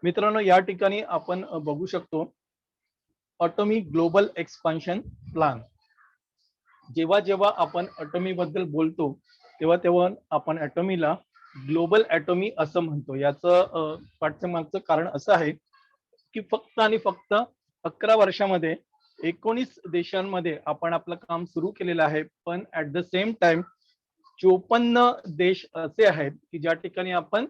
मित्रांनो, या ठिकाणी आपण बघू शकतो ऑटोमी ग्लोबल एक्सपान्शन प्लॅन. जेव्हा जेव्हा आपण ॲटॉमी बद्दल बोलतो तेव्हा तेव्हा आपण ॲटॉमीला ग्लोबल ॲटॉमी असं म्हणतो. याचं पाठीमागचं कारण असं आहे की फक्त आणि फक्त 11 वर्षामध्ये 19 देशांमध्ये आपण आपलं काम सुरू केलेलं आहे. पण ऍट द सेम टाइम 54 देश असे आहेत की ज्या ठिकाणी आपण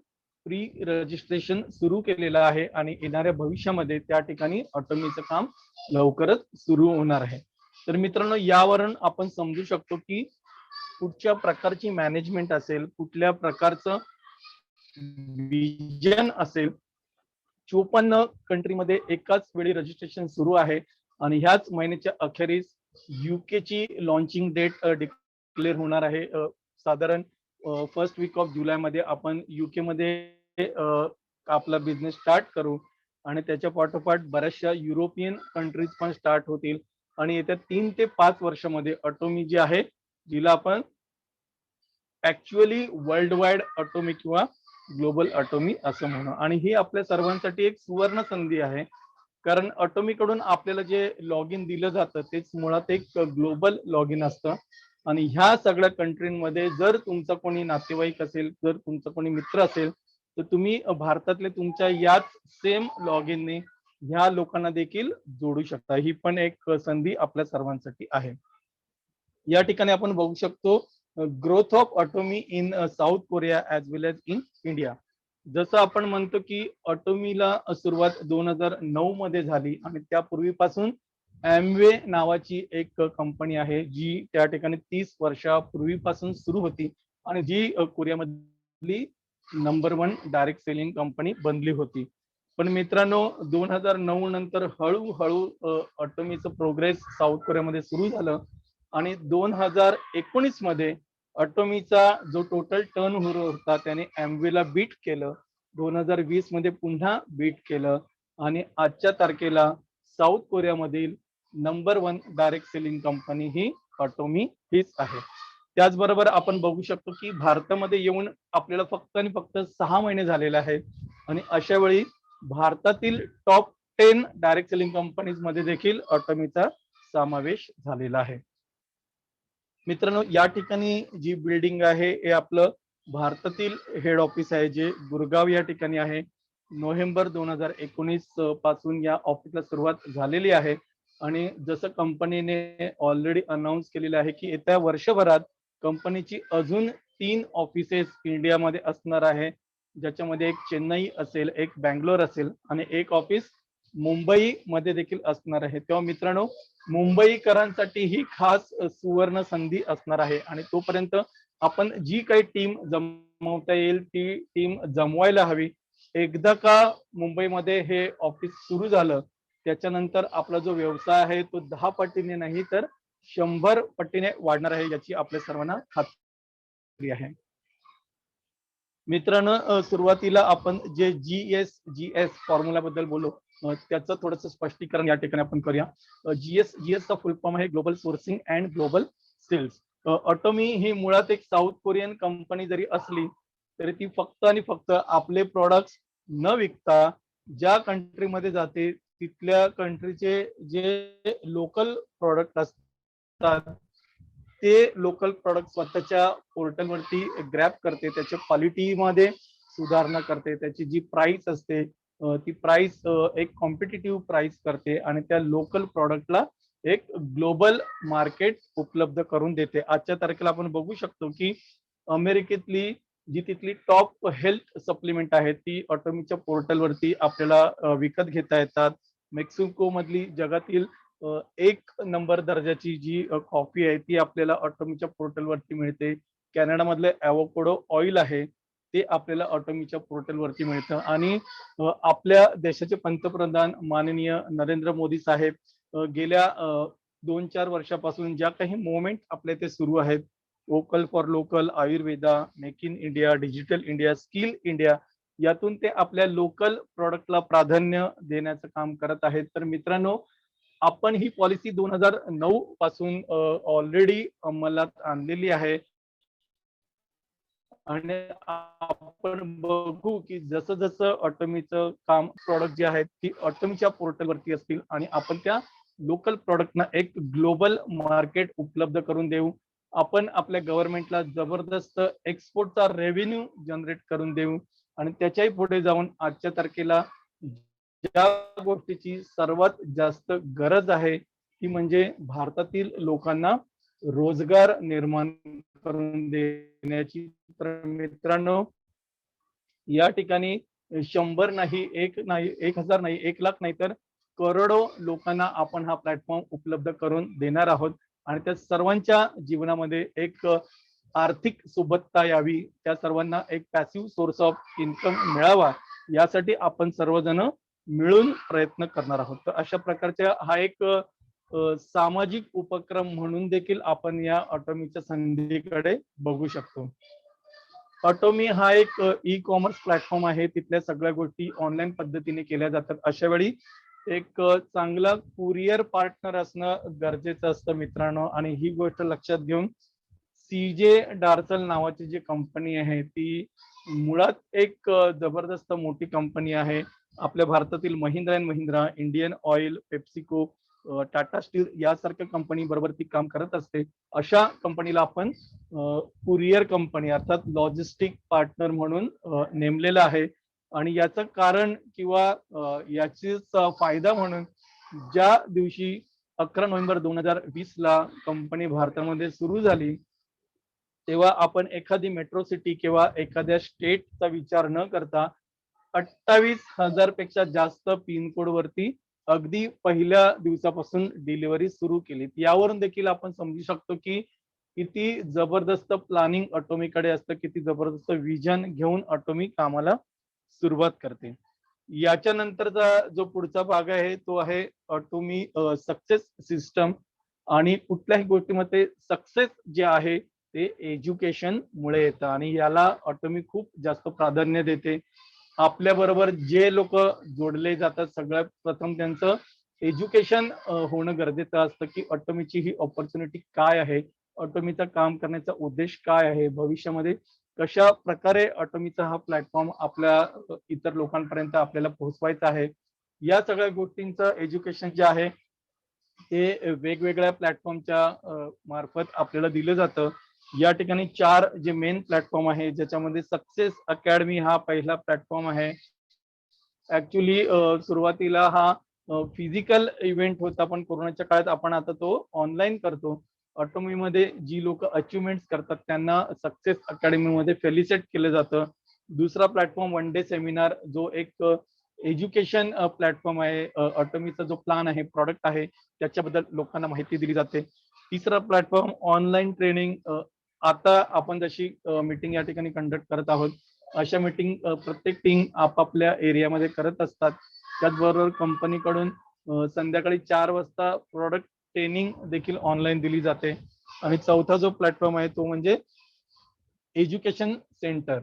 प्री रजिस्ट्रेशन सुरू केलेलं आहे आणि येणाऱ्या भविष्यामध्ये त्या ठिकाणी ऑटोमीचं काम लवकरच सुरू होणार आहे. तर मित्रांनो, यावरून आपण समजू शकतो की कुठच्या प्रकारची मॅनेजमेंट असेल, कुठल्या प्रकारचं विजन असेल. 54 कंट्रीमध्ये एकाच वेळी रजिस्ट्रेशन सुरू आहे आणि ह्याच महिन्याच्या अखेरीस UK ची लॉन्चिंग डेट डिक्लेअर होणार आहे. साधारण फर्स्ट वीक ऑफ जुलैमध्ये आपण UK मध्ये आपला बिझनेस स्टार्ट करू आणि त्याच्या पाठोपाठ बऱ्याचशा युरोपियन कंट्रीज पण स्टार्ट होतील आणि येत्या 3 ते 5 वर्षामध्ये ऑटोमी जी आहे जिला आपण ऍक्च्युअली वर्ल्ड वाईड ऑटोमी किंवा ग्लोबल ऑटोमी असं म्हणू. आणि ही आपल्या सर्वांसाठी एक सुवर्ण संधी आहे, कारण ऑटोमी कडून आपल्याला जे लॉग इन दिलं जातं तेच मुळात एक ग्लोबल लॉग इन असतं. आणि ह्या सगळ्या कंट्रीमध्ये जर तुमचा कोणी नातेवाईक असेल, जर तुमचा कोणी मित्र असेल, तर तुम्ही भारतातले तुमच्या याच सेम लॉग इनने ह्या लोकांना देखील जोडू शकता. ही पण एक संधी आपल्या सर्वांसाठी आहे. या ठिकाणी आपण बघू शकतो growth of otomy in south Korea as well as in India. जसं आपण म्हणतो की ऑटोमीला सुरुवात 2009 मध्ये झाली आणि त्यापूर्वीपासून ॲमवे नावाची एक कंपनी आहे जी त्या ठिकाणी 30 वर्षापूर्वीपासून सुरू होती आणि जी कोरियामधली नंबर 1 डायरेक्ट सेलिंग कंपनी बनली होती. पण मित्रांनो, 2009 नंतर हळूहळू ऑटोमीचं प्रोग्रेस साऊथ कोरियामध्ये सुरू झालं आणि 2019 मध्ये ऑटोमीचा जो टोटल टर्न होता त्याने ॲम्वेला बीट केलं. 2020 मध्ये पुन्हा बीट केलं आणि आजच्या तारखेला साऊथ कोरियामधील नंबर 1 डायरेक्ट सेलिंग कंपनी ही ऑटोमी हीच आहे. त्याचबरोबर आपण बघू शकतो की भारतामध्ये येऊन आपल्याला फक्त आणि फक्त 6 महिने झालेले आहेत आणि अशा वेळी भारतातील टॉप 10 डायरेक्ट सेलिंग कंपनीज मध्ये देखील ऑटोमीचा समावेश झालेला आहे. मित्रांनो, या ठिकाणी जी बिल्डिंग आहे हे आपलं भारतातील हेड ऑफिस आहे, जे गुरगाव या ठिकाणी आहे. नोव्हेंबर 2019 पासून या ऑफिसला सुरुवात झालेली आहे आणि जसं कंपनीने ऑलरेडी अनाऊन्स केलेलं आहे की येत्या वर्षभरात कंपनीची अजून 3 ऑफिसेस इंडियामध्ये असणार आहे, ज्याच्यामध्ये एक चेन्नई असेल, एक बँगलोर असेल आणि एक ऑफिस मुंबई मध्ये देखील असणार आहे. तेव्हा मित्रांनो, मुंबईकरांसाठी ही खास सुवर्ण संधी असणार आहे आणि तोपर्यंत आपण जी काही टीम जमवता येईल ती टीम जमवायला हवी. एकदा का मुंबईमध्ये हे ऑफिस सुरू झालं त्याच्यानंतर आपला जो व्यवसाय आहे तो 10 पटीने नाही तर 100 पटीने वाढणार आहे, याची आपल्या सर्वांना खात्री आहे. मित्रांनो, सुरुवातीला आपण जे जीएस फॉर्म्युला बद्दल बोलू त्याचं थोडंसं स्पष्टीकरण या ठिकाणी आपण करूया. जीएसचा फुल फॉर्म आहे global sourcing and global sales. Atomy ही मुळात एक साऊथ कोरियन कंपनी जरी असली तरी ती फक्त आणि फक्त आपले प्रोडक्ट्स न विकता ज्या कंट्रीमध्ये जाते तिथल्या कंट्रीचे जे लोकल प्रोडक्ट असतात ते लोकल प्रोडक्ट स्वतःच्या पोर्टलवरती ग्रॅब करते, त्याच्या क्वालिटीमध्ये सुधारणा करते, त्याची जी प्राइस असते ती प्राइस एक कॉम्पिटिटिव्ह प्राइस करते आणि त्या लोकल प्रोडक्टला एक ग्लोबल मार्केट उपलब्ध करून देते. आजच्या तारखेला आपण बघू शकतो की अमेरिकेतली जी तिथली टॉप हेल्थ सप्लिमेंट आहे ती ऑटोमीच्या पोर्टलवरती आपल्याला विकत घेता येतात. मेक्सिको मधली जगातील 1 नंबर दर्जाची जी कॉफी आहे ती आपल्याला ऑटोमीच्या पोर्टलवरती मिळते. कॅनडा मधलं ॲवोकाडो ऑइल आहे ते आपल्याला ऑटोमीच्या पोर्टलवरती मिळतं आणि आपल्या देशाचे पंतप्रधान माननीय नरेंद्र मोदी साहेब गेल्या 2-4 वर्षापासून ज्या काही मुवमेंट आपल्या इथे सुरू आहेत, vocal for local, Ayurveda, make in India, digital India, skill India, यातून ते आपल्या लोकल प्रोडक्टला प्राधान्य देण्याचं काम करत आहेत. तर मित्रांनो, आपण ही पॉलिसी 2009 पासून ऑलरेडी अंमलात आणलेली आहे आणि आपण बघू की जसं जसं ऑटोमीचं काम प्रॉडक्ट जे आहेत ती ऑटोमीच्या पोर्टलवरती असतील आणि आपण त्या लोकल प्रॉडक्टना एक ग्लोबल मार्केट उपलब्ध करून देऊ. आपण आपल्या गव्हर्नमेंटला जबरदस्त एक्सपोर्टचा रेव्हेन्यू जनरेट करून देऊ आणि त्याच्याही पुढे जाऊन आजच्या तारखेला ज्या गोष्टीची सर्वात जास्त गरज आहे ती म्हणजे भारतातील लोकांना रोजगार निर्माण करून देण्याची. तर मित्रांनो, या ठिकाणी 100 नाही, 1 नाही, 1000 नाही, 1 लाख नाही तर करोडो लोकांना आपण हा प्लॅटफॉर्म उपलब्ध करून देणार आहोत आणि त्या सर्वांच्या जीवनामध्ये एक आर्थिक सुबत्ता यावी, त्या सर्वांना एक पॅसिव्ह सोर्स ऑफ इन्कम मिळावा यासाठी आपण सर्वजण मिळून प्रयत्न करणार आहोत. तर अशा प्रकारच्या हा एक सामाजिक उपक्रम म्हणून देखील आपण या ऑटोमीच्या संधीकडे बघू शकतो. ऑटोमी हा एक ई कॉमर्स प्लॅटफॉर्म आहे, तिथल्या सगळ्या गोष्टी ऑनलाईन पद्धतीने केल्या जातात. अशा वेळी एक चांगला कुरिअर पार्टनर असणं गरजेचं असतं मित्रांनो आणि ही गोष्ट लक्षात घेऊन सीजे डार्सल नावाची जी कंपनी आहे ती मुळात एक जबरदस्त मोठी कंपनी आहे. आपल्या भारतातील Mahindra and Mahindra, Indian oil, PepsiCo, Tata steel यासारख्या कंपनी बरोबर ती काम करत असते. अशा कंपनीला आपण कुरिअर कंपनी अर्थात लॉजिस्टिक पार्टनर म्हणून नेमलेलं आहे आणि याचं कारण किंवा याचीच फायदा म्हणून ज्या दिवशी 11 नोव्हेंबर 2020 ला कंपनी भारतामध्ये सुरू झाली तेव्हा आपण एखादी मेट्रो सिटी किंवा एखाद्या स्टेटचा विचार न करता 28,000 पेक्षा जास्त पिनकोड वरती अगदी पहिल्या दिवसापासून डिलिव्हरी सुरू केली. यावरून देखील आपण समजू शकतो की किती जबरदस्त प्लॅनिंग ऑटोमीकडे असतं, किती जबरदस्त विजन घेऊन ऑटोमी कामाला सुरुवात करते. याच्या नंतरचा जो पुढचा भाग आहे तो आहे ऑटोमी सक्सेस सिस्टम. आणि कुठल्याही गोष्टीमध्ये सक्सेस जे आहे ते एज्युकेशन मुळे येतं आणि याला ऑटोमी खूप जास्त प्राधान्य देते. आपल्या बरोबर जे लोक जोडले जातात सगळ्यात प्रथम त्यांचं एज्युकेशन होणं गरजेचं असतं की ऑटोमीची ही ऑपॉर्च्युनिटी काय आहे, ऑटोमीचा काम करण्याचा उद्देश काय आहे, भविष्यामध्ये कशा प्रकारे ऑटोमीचा हा प्लॅटफॉर्म आपल्या इतर लोकांपर्यंत आपल्याला पोहोचवायचा आहे. या सगळ्या गोष्टींचं एज्युकेशन जे आहे ते वेगवेगळ्या प्लॅटफॉर्मच्या मार्फत आपल्याला दिलं जातं. या ठिकाणी 4 जे मेन प्लॅटफॉर्म आहे ज्याच्यामध्ये सक्सेस अकॅडमी हा पहिला प्लॅटफॉर्म आहे. ऍक्च्युली सुरुवातीला हा फिजिकल इव्हेंट होता, पण कोरोनाच्या काळात आपण आता तो ऑनलाईन करतो. ऑटोमीमध्ये जी लोक अचिव्हमेंट करतात त्यांना सक्सेस अकॅडमीमध्ये फेलिसिट केलं जातं. दुसरा प्लॅटफॉर्म वन डे सेमिनार जो एक एज्युकेशन प्लॅटफॉर्म आहे. ऑटोमीचा जो प्लॅन आहे, प्रॉडक्ट आहे, त्याच्याबद्दल लोकांना माहिती दिली जाते. तिसरा प्लॅटफॉर्म ऑनलाईन ट्रेनिंग. आता आपण जशी मीटिंग या ठिकाणी कंडक्ट करत आहोत अशा मीटिंग प्रत्येक टीम आपापल्या एरियामध्ये करत असतात. त्याचबरोबर कंपनीकडून संध्याकाळी 4 वाजता प्रॉडक्ट ट्रेनिंग देखील ऑनलाईन दिली जाते. आणि चौथा जो प्लॅटफॉर्म आहे तो म्हणजे एज्युकेशन सेंटर.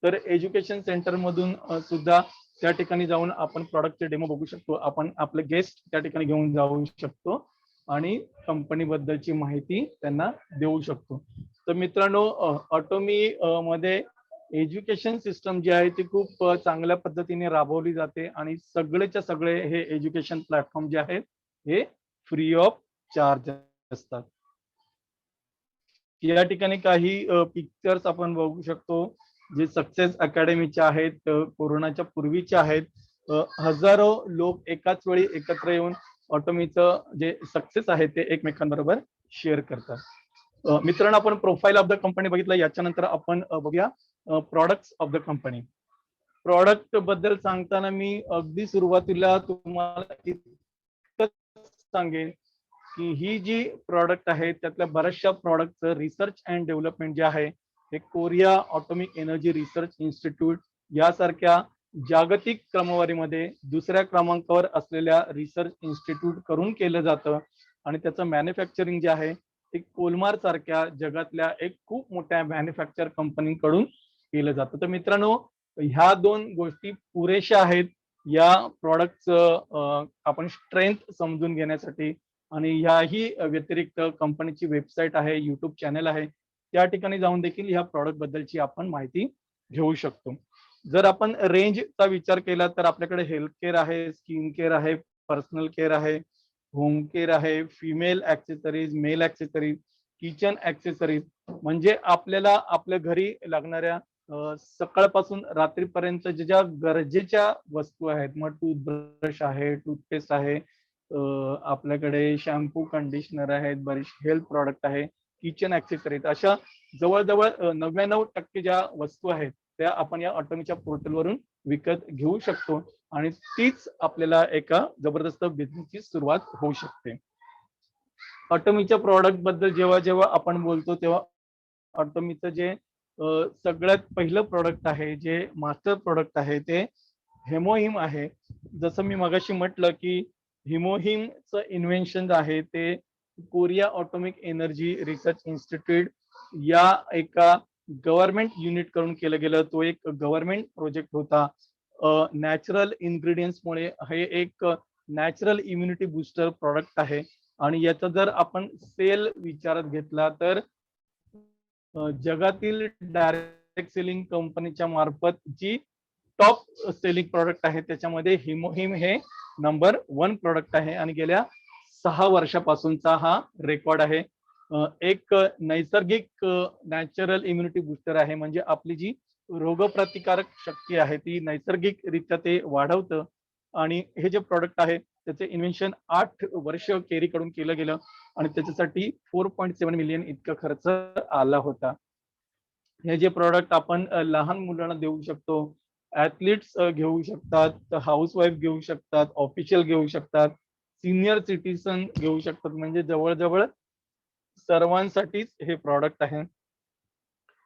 तर एज्युकेशन सेंटर मधून सुद्धा त्या ठिकाणी जाऊन आपण प्रॉडक्टचे डेमो बघू शकतो. आपण आपले गेस्ट त्या ठिकाणी घेऊन जाऊ शकतो आणि कंपनी बद्दलची माहिती त्यांना देऊ शकतो. तर मित्रांनो, ऑटोमी मध्ये एज्युकेशन सिस्टम जी आहे ती खूप चांगल्या पद्धतीने राबवली जाते आणि सगळेच्या सगळे हे एज्युकेशन प्लॅटफॉर्म जे आहेत हे फ्री ऑफ चार्ज असतात. या ठिकाणी काही पिक्चर्स आपण बघू शकतो जे सक्सेस अकॅडमीचे आहेत, कोरोनाच्या पूर्वीचे आहेत. हजारो लोक एकाच वेळी एकत्र येऊन ऑटोमीचं जे सक्सेस आहे ते एकमेकांबरोबर शेअर करतात. मित्रांनो, आपण प्रोफाईल ऑफ द कंपनी बघितलं. याच्यानंतर आपण बघूया products of the company. Product बद्दल सांगताना मी अगदी सुरुवातीला तुम्हाला इतकंच सांगेन की ही जी प्रॉडक्ट आहे त्यातल्या बऱ्याचशा प्रॉडक्टचं रिसर्च अँड डेव्हलपमेंट जे आहे हे Korea atomic energy research institute यासारख्या जागतिक क्रमवारीमध्ये दुसऱ्या क्रमांकावर असलेल्या रिसर्च इन्स्टिट्यूट करून केलं जातं. आणि त्याचं मॅन्युफॅक्चरिंग जे आहे ते कोलमार सारख्या जगातल्या एक खूप मोठ्या मॅन्युफॅक्चर कंपनीकडून केलं जातं. तर मित्रांनो, ह्या 2 गोष्टी पुरेशा आहेत या प्रॉडक्टचं आपण स्ट्रेंथ समजून घेण्यासाठी. आणि ह्याही व्यतिरिक्त कंपनीची वेबसाईट आहे, युट्यूब चॅनल आहे, त्या ठिकाणी जाऊन देखील ह्या प्रॉडक्ट बद्दलची आपण माहिती घेऊ शकतो. जर आपण रेंजचा विचार केला तर आपल्याकडे हेल्थ केअर आहे, स्किन केअर आहे, पर्सनल केअर आहे, होम केअर आहे, female accessories, male accessories, kitchen accessories. म्हणजे आपल्याला आपल्या घरी लागणाऱ्या सकाळपासून रात्रीपर्यंत ज्या गरजेच्या वस्तू आहेत, मग टूथब्रश आहे, टूथपेस्ट आहे, आपल्याकडे शॅम्पू, कंडिशनर आहेत, बरेचसे हेल्थ प्रॉडक्ट आहे, किचन ऍक्सेसरीज, अशा जवळजवळ 99% ज्या वस्तू आहेत त्या आपण या ऑटोमीच्या पोर्टलवरून विकत घेऊ शकतो आणि तीच आपल्याला एका जबरदस्त बिझनेसची सुरुवात होऊ शकते. ऑटोमीच्या प्रॉडक्ट बद्दल जेव्हा जेव्हा आपण बोलतो तेव्हा ऑटोमीचं जे सगळ्यात पहिलं प्रोडक्ट आहे, जे मास्टर प्रोडक्ट आहे, ते हेमोहिम आहे. जसं मी मगाशी म्हटलं की हिमोहिमचं इन्व्हेन्शन आहे ते Korea atomic energy research institute या एका गव्हर्नमेंट युनिट कडून केलं गेलं. तो एक गव्हर्नमेंट प्रोजेक्ट होता. नॅचरल इन्ग्रेडियंट्समुळे हे एक नॅचरल इम्युनिटी बुस्टर प्रोडक्ट आहे. आणि याचा जर आपण सेल विचारात घेतला तर जगातील डायरेक्ट सेलिंग कंपनीच्या मार्फत जी टॉप सेलिंग प्रोडक्ट आहे त्याच्यामध्ये हिमोहिम हे नंबर 1 प्रोडक्ट आहे आणि गेल्या 6 वर्षापासूनचा हा रेकॉर्ड आहे. एक नैसर्गिक नॅचरल इम्युनिटी बुस्टर आहे. म्हणजे आपली जी रोगप्रतिकारक शक्ती आहे ती नैसर्गिकरित्या ते वाढवतं. आणि हे जे प्रोडक्ट आहे त्याचे इन्व्हेन्शन 8 वर्ष केरी कडून केलं गेलं आणि त्याच्यासाठी 4.7 मिलियन इतका खर्च आला होता. हे जे प्रोडक्ट आपण लहान मुलांना देऊ शकतो, ऍथलीट्स घेऊ शकतात, हाऊसवाईफ घेऊ शकतात, ऑफिशियल घेऊ शकतात, सिनियर सिटीजन घेऊ शकतात. म्हणजे जवळजवळ सर्वांसाठीच हे प्रॉडक्ट आहे.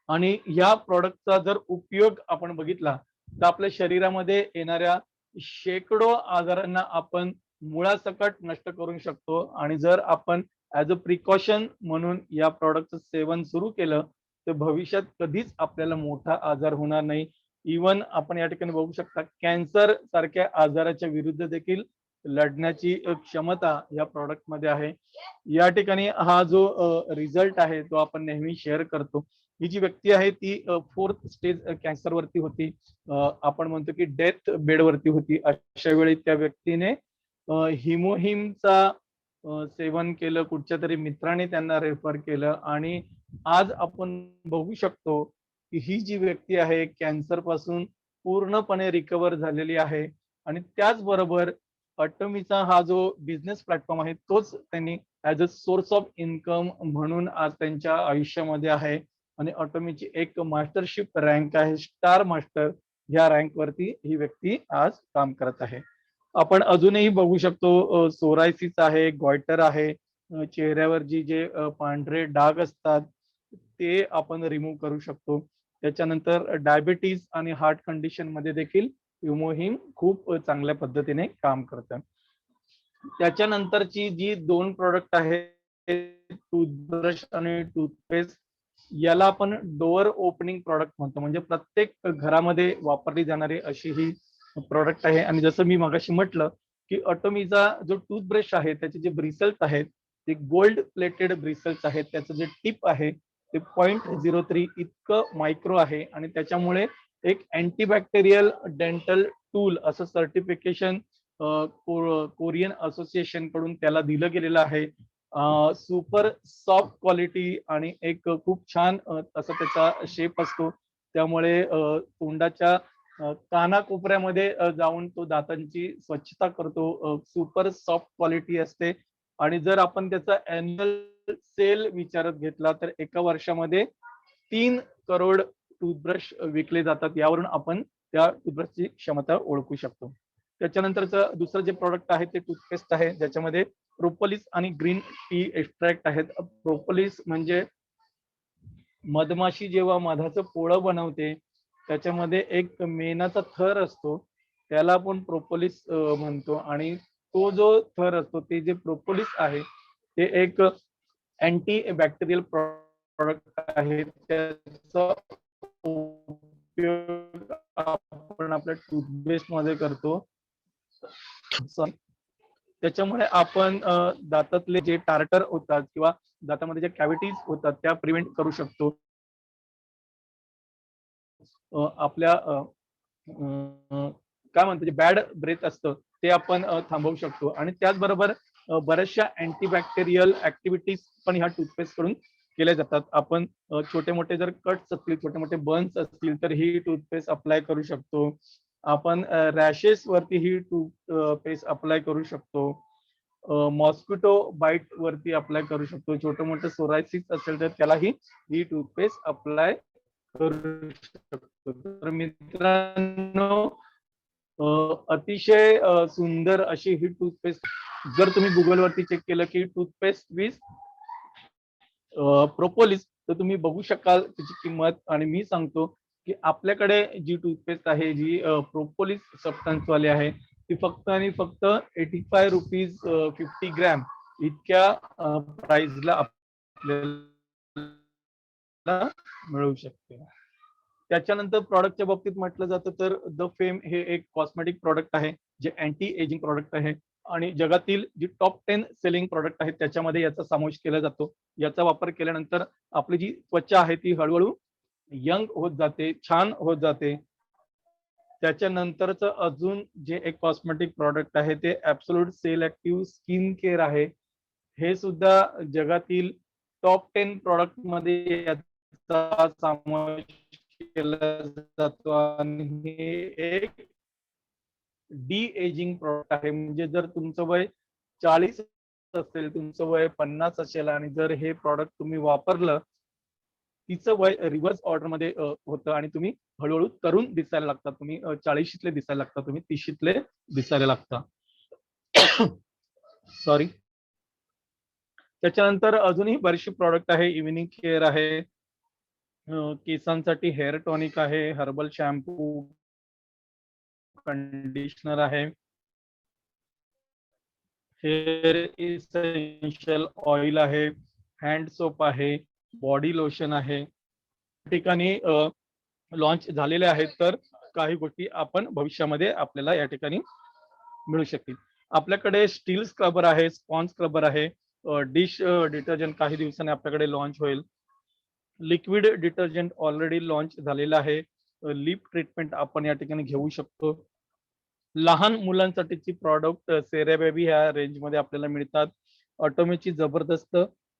आणि या प्रॉडक्टचा जर उपयोग आपण बघितला तर आपल्या शरीरामध्ये येणाऱ्या शेकडो आजारांना आपण मुळासकट नष्ट करू शकतो. आणि जर आपण ऍज अ प्रिकॉशन म्हणून या प्रॉडक्टचं सेवन सुरू केलं तर भविष्यात कधीच आपल्याला मोठा आजार होणार नाही. इवन आपण या ठिकाणी बघू शकता कॅन्सर सारख्या आजाराच्या विरुद्ध देखील लढण्याची क्षमता या प्रॉडक्ट मध्ये आहे. या ठिकाणी हा जो रिझल्ट आहे तो आपण नेहमी शेअर करतो. ही जी व्यक्ती आहे ती 4th स्टेज कॅन्सर वरती होती. आपण म्हणतो की डेथ बेड वरती होती. अशा वेळी त्या व्यक्तीने हिमोहिमचा सेवन केलं, कुठच्या तरी मित्राने त्यांना रेफर केलं आणि आज आपण बघू शकतो की ही जी व्यक्ती आहे कॅन्सर पासून पूर्णपणे रिकवर झालेली आहे. आणि त्याचबरोबर ऑटोमीचा हा जो बिझनेस प्लॅटफॉर्म आहे तोच त्यांनी as a source of income म्हणून आज त्यांच्या आयुष्यामध्ये आहे. आणि ऑटोमीची एक मास्टरशिप रँक आहे, स्टार मास्टर या रँक वरती ही व्यक्ती आज काम करत आहे. आपण अजूनही बघू शकतो सोरायसिस आहे, गॉयटर आहे, चेहऱ्यावर जे पांढरे डाग असतात ते आपण रिमूव्ह करू शकतो. त्याच्यानंतर डायबिटीज आणि हार्ट कंडिशन मध्ये देखील युमोहिम खूप चांगल्या पद्धतीने काम करतं. त्याच्यानंतरची जी 2 प्रोडक्ट आहेत टूथब्रश आणि टूथपेस्ट, याला आपण डोअर ओपनिंग प्रोडक्ट म्हणतो. म्हणजे प्रत्येक घरामध्ये वापरली जाणारी अशी ही प्रोडक्ट आहे. आणि जसं मी मगाशी म्हटलं की ऑटोमीचा जो टूथब्रश आहे त्याचे जे ब्रिसल्स आहेत ते गोल्ड प्लेटेड ब्रिसल्स आहेत. त्याचं जे टिप आहे ते 0.03 इतकं मायक्रो आहे आणि त्याच्यामुळे एक अँटीबॅक्टेरियल डेंटल टूल असं सर्टिफिकेशन कोरियन असोसिएशन कडून त्याला दिलं गेलेलं आहे. सुपर सॉफ्ट क्वालिटी आणि एक खूप छान असा त्याचा शेप असतो. त्यामुळे तोंडाच्या कानाकोपऱ्यामध्ये जाऊन तो दातांची स्वच्छता करतो. सुपर सॉफ्ट क्वालिटी असते. आणि जर आपण त्याचा अॅन्युअल सेल विचारात घेतला तर एका वर्षामध्ये 3 करोड टूथब्रश विकले जातात. यावरून आपण त्या टूथब्रशची क्षमता ओळखू शकतो. त्याच्यानंतरचं दुसरं जे प्रोडक्ट आहे ते टूथपेस्ट आहे, ज्याच्यामध्ये प्रोपोलिस आणि ग्रीन टी एक्स्ट्रॅक्ट आहेत. प्रोपोलिस म्हणजे मधमाशी जेव्हा मधाचं पोळं बनवते त्याच्यामध्ये एक मेणाचा थर असतो, त्याला आपण प्रोपोलिस म्हणतो. आणि तो जो थर असतो ते जे प्रोपोलिस आहे ते एक अँटी बॅक्टेरियल प्रॉडक्ट आहे. त्याचा उपयोग आपण आपल्या टूथपेस्ट मध्ये करतो. त्याच्यामुळे आपण दातातले जे टार्टर होतात किंवा दातामध्ये जे कॅव्हिटीज होतात त्या प्रिव्हेंट करू शकतो. आपल्या काय म्हणतो जे बॅड ब्रेथ असतं ते आपण थांबवू शकतो. आणि त्याचबरोबर बऱ्याचशा अँटीबॅक्टेरियल ऍक्टिव्हिटीज पण ह्या टूथपेस्ट कडून केल्या जातात. आपण छोटे मोठे जर कट्स असतील, छोटे मोठे बर्न्स असतील तर ही टूथपेस्ट अप्लाय करू शकतो. आपण रॅशेस वरती ही टूथपेस्ट अप्लाय करू शकतो. मॉस्किटो बाईट वरती अप्लाय करू शकतो. छोटे मोठे सोरायसिस असेल तर त्यालाही ही टूथपेस्ट अप्लाय करू शकतो. तर मित्रांनो अतिशय सुंदर अशी ही टूथपेस्ट, जर तुम्ही गुगल वरती चेक केलं की टूथपेस्ट विथ प्रोपोलिस तर तुम्ही बघू शकाल त्याची किंमत. आणि मी सांगतो की आपल्याकडे जी टूथपेस्ट आहे जी प्रोपोलिस सबस्टन्स वाली आहे ती फक्त आणि फक्त 85 रुपीज 50 ग्रॅम इतक्या प्राइसला आपल्याला मिळू शकते. त्याच्यानंतर प्रॉडक्टच्या बाबतीत म्हटलं जातं तर द फेम हे एक कॉस्मेटिक प्रॉडक्ट आहे जे अँटी एजिंग प्रॉडक्ट आहे. आणि जगातील जी टॉप 10 सेलिंग प्रॉडक्ट आहेत त्याच्यामध्ये याचा समावेश केला जातो. याचा वापर केल्यानंतर आपली जी त्वचा आहे ती हळूहळू यंग होत जाते, छान होत जाते. त्याच्यानंतरच अजून जे एक कॉस्मेटिक प्रॉडक्ट आहे ते absolute cell active skin care आहे. हे सुद्धा जगातील टॉप 10 प्रॉडक्ट मध्ये याचा समावेश केला जातो. आणि हे एक डी एजिंग प्रॉडक्ट आहे. म्हणजे जर तुमचं वय 40 असेल, तुमचं वय 50 असेल आणि जर हे प्रॉडक्ट तुम्ही वापरलं, तिचं वय रिव्हर्स ऑर्डर मध्ये होतं आणि तुम्ही हळूहळू तरुण दिसायला लागतात. तुम्ही 40शीतले दिसायला लागता, तुम्ही 30शीतले दिसायला लागता. सॉरी. त्याच्यानंतर अजूनही बरीचशी प्रॉडक्ट आहे. इव्हिनिंग केअर आहे, केसांसाठी हेअर टॉनिक आहे, हर्बल शॅम्पू, कंडिशनर आहे. हेअर इसेन्शियल ऑइल आहे, हँड सोप आहे, बॉडी लोशन आहे, ठिकाणी लॉन्च झालेले आहेत. तर काही गोष्टी आपण भविष्यामध्ये आपल्याला या ठिकाणी मिळू शकतील. आपल्याकडे स्टील स्क्रबर आहे, स्पॉन्ज स्क्रबर आहे, डिश डिटर्जंट काही दिवसांनी आपल्याकडे लॉन्च होईल. लिक्विड डिटर्जंट ऑलरेडी लॉन्च झालेलं आहे. लिप ट्रीटमेंट आपण या ठिकाणी घेऊ शकतो. लहान मुलांसाठीची प्रॉडक्ट सेरा बेबी ह्या रेंजमध्ये आपल्याला मिळतात. ऑटोमीची जबरदस्त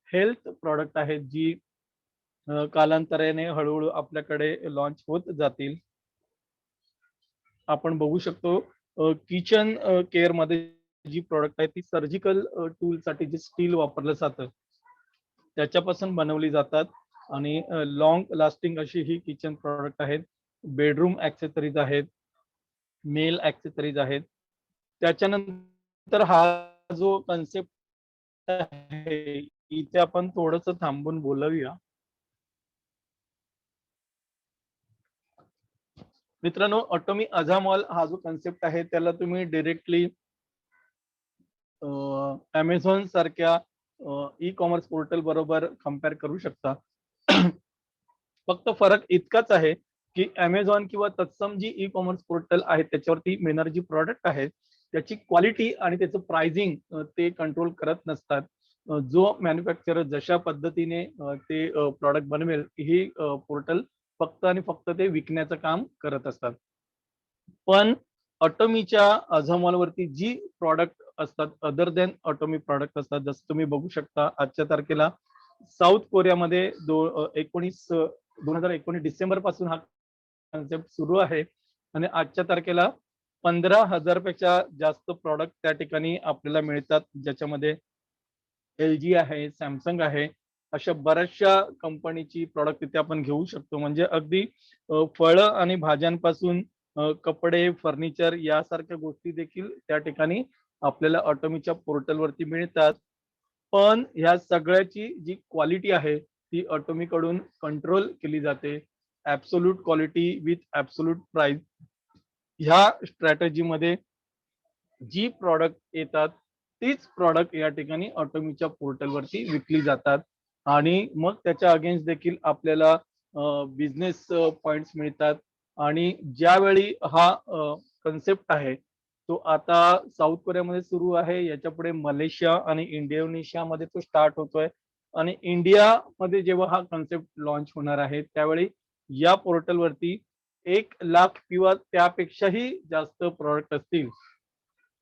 हेल्थ प्रॉडक्ट आहेत जी कालांतराने हळूहळू आपल्याकडे लॉन्च होत जातील. आपण बघू शकतो किचन केअर मध्ये जी प्रॉडक्ट आहे ती सर्जिकल टूल साठी जे स्टील वापरलं जातं त्याच्यापासून बनवली जातात आणि लॉंग लास्टिंग अशी ही किचन प्रॉडक्ट आहेत. बेडरूम ऍक्सेसरीज आहेत, मेल ऍक्सेसरीज आहेत. त्याच्यानंतर हा जो कन्सेप्ट आहे इथे आपण थोडस थांबून बोलूया. मित्रांनो, ऑटोमी अझामॉल हा जो कन्सेप्ट आहे त्याला तुम्ही डिरेक्टली अमेझॉन सारख्या ई कॉमर्स पोर्टल बरोबर कम्पेअर करू शकता. फक्त फरक इतकाच आहे की अमेझॉन किंवा तत्सम जी ई कॉमर्स पोर्टल आहे त्याच्यावरती मिळणारी जी प्रॉडक्ट आहे त्याची क्वालिटी आणि त्याचं प्राइसिंग ते कंट्रोल करत नसतात. जो मॅन्युफॅक्चरर जशा पद्धतीने ते प्रॉडक्ट बनवेल ही पोर्टल फक्त आणि फक्त ते विकण्याचं काम करत असतात. पण ऑटोमीच्या अझामॉल वरती जी प्रॉडक्ट असतात अदर दॅन ऑटोमी प्रॉडक्ट असतात, जसं तुम्ही बघू शकता आजच्या तारखेला साऊथ कोरियामध्ये 2019 डिसेंबर पासून हा कन्सेप्ट सुरू आहे आणि आजच्या तारखेला 15,000 पेक्षा जास्त प्रॉडक्ट त्या ठिकाणी आपल्याला मिळतात, ज्याच्यामध्ये LG आहे, सॅमसंग आहे, अशा बऱ्याचशा कंपनीची प्रॉडक्ट तिथे आपण घेऊ शकतो. म्हणजे अगदी फळं आणि भाज्यांपासून कपडे, फर्निचर यासारख्या गोष्टी देखील त्या ठिकाणी आपल्याला ऑटोमीच्या पोर्टलवरती मिळतात. पण ह्या सगळ्याची जी क्वालिटी आहे ती ऑटोमीकडून कंट्रोल केली जाते. Absolute quality with absolute price ह्या स्ट्रॅटेजीमध्ये जी प्रॉडक्ट येतात तीच प्रॉडक्ट या ठिकाणी ऑटोमीच्या पोर्टलवरती विकली जातात आणि मग त्याच्या अगेन्स्ट देखील आपल्याला बिझनेस पॉइंट्स मिळतात. आणि ज्यावेळी हा कन्सेप्ट आहे तो आता साऊथ कोरियामध्ये सुरू आहे, याच्या पुढे मलेशिया आणि इंडोनेशियामध्ये तो स्टार्ट होतोय आणि इंडियामध्ये जेव्हा हा कन्सेप्ट लॉन्च होणार आहे त्यावेळी या पोर्टलवरती 1,00,000 किंवा त्यापेक्षाही जास्त प्रॉडक्ट असतील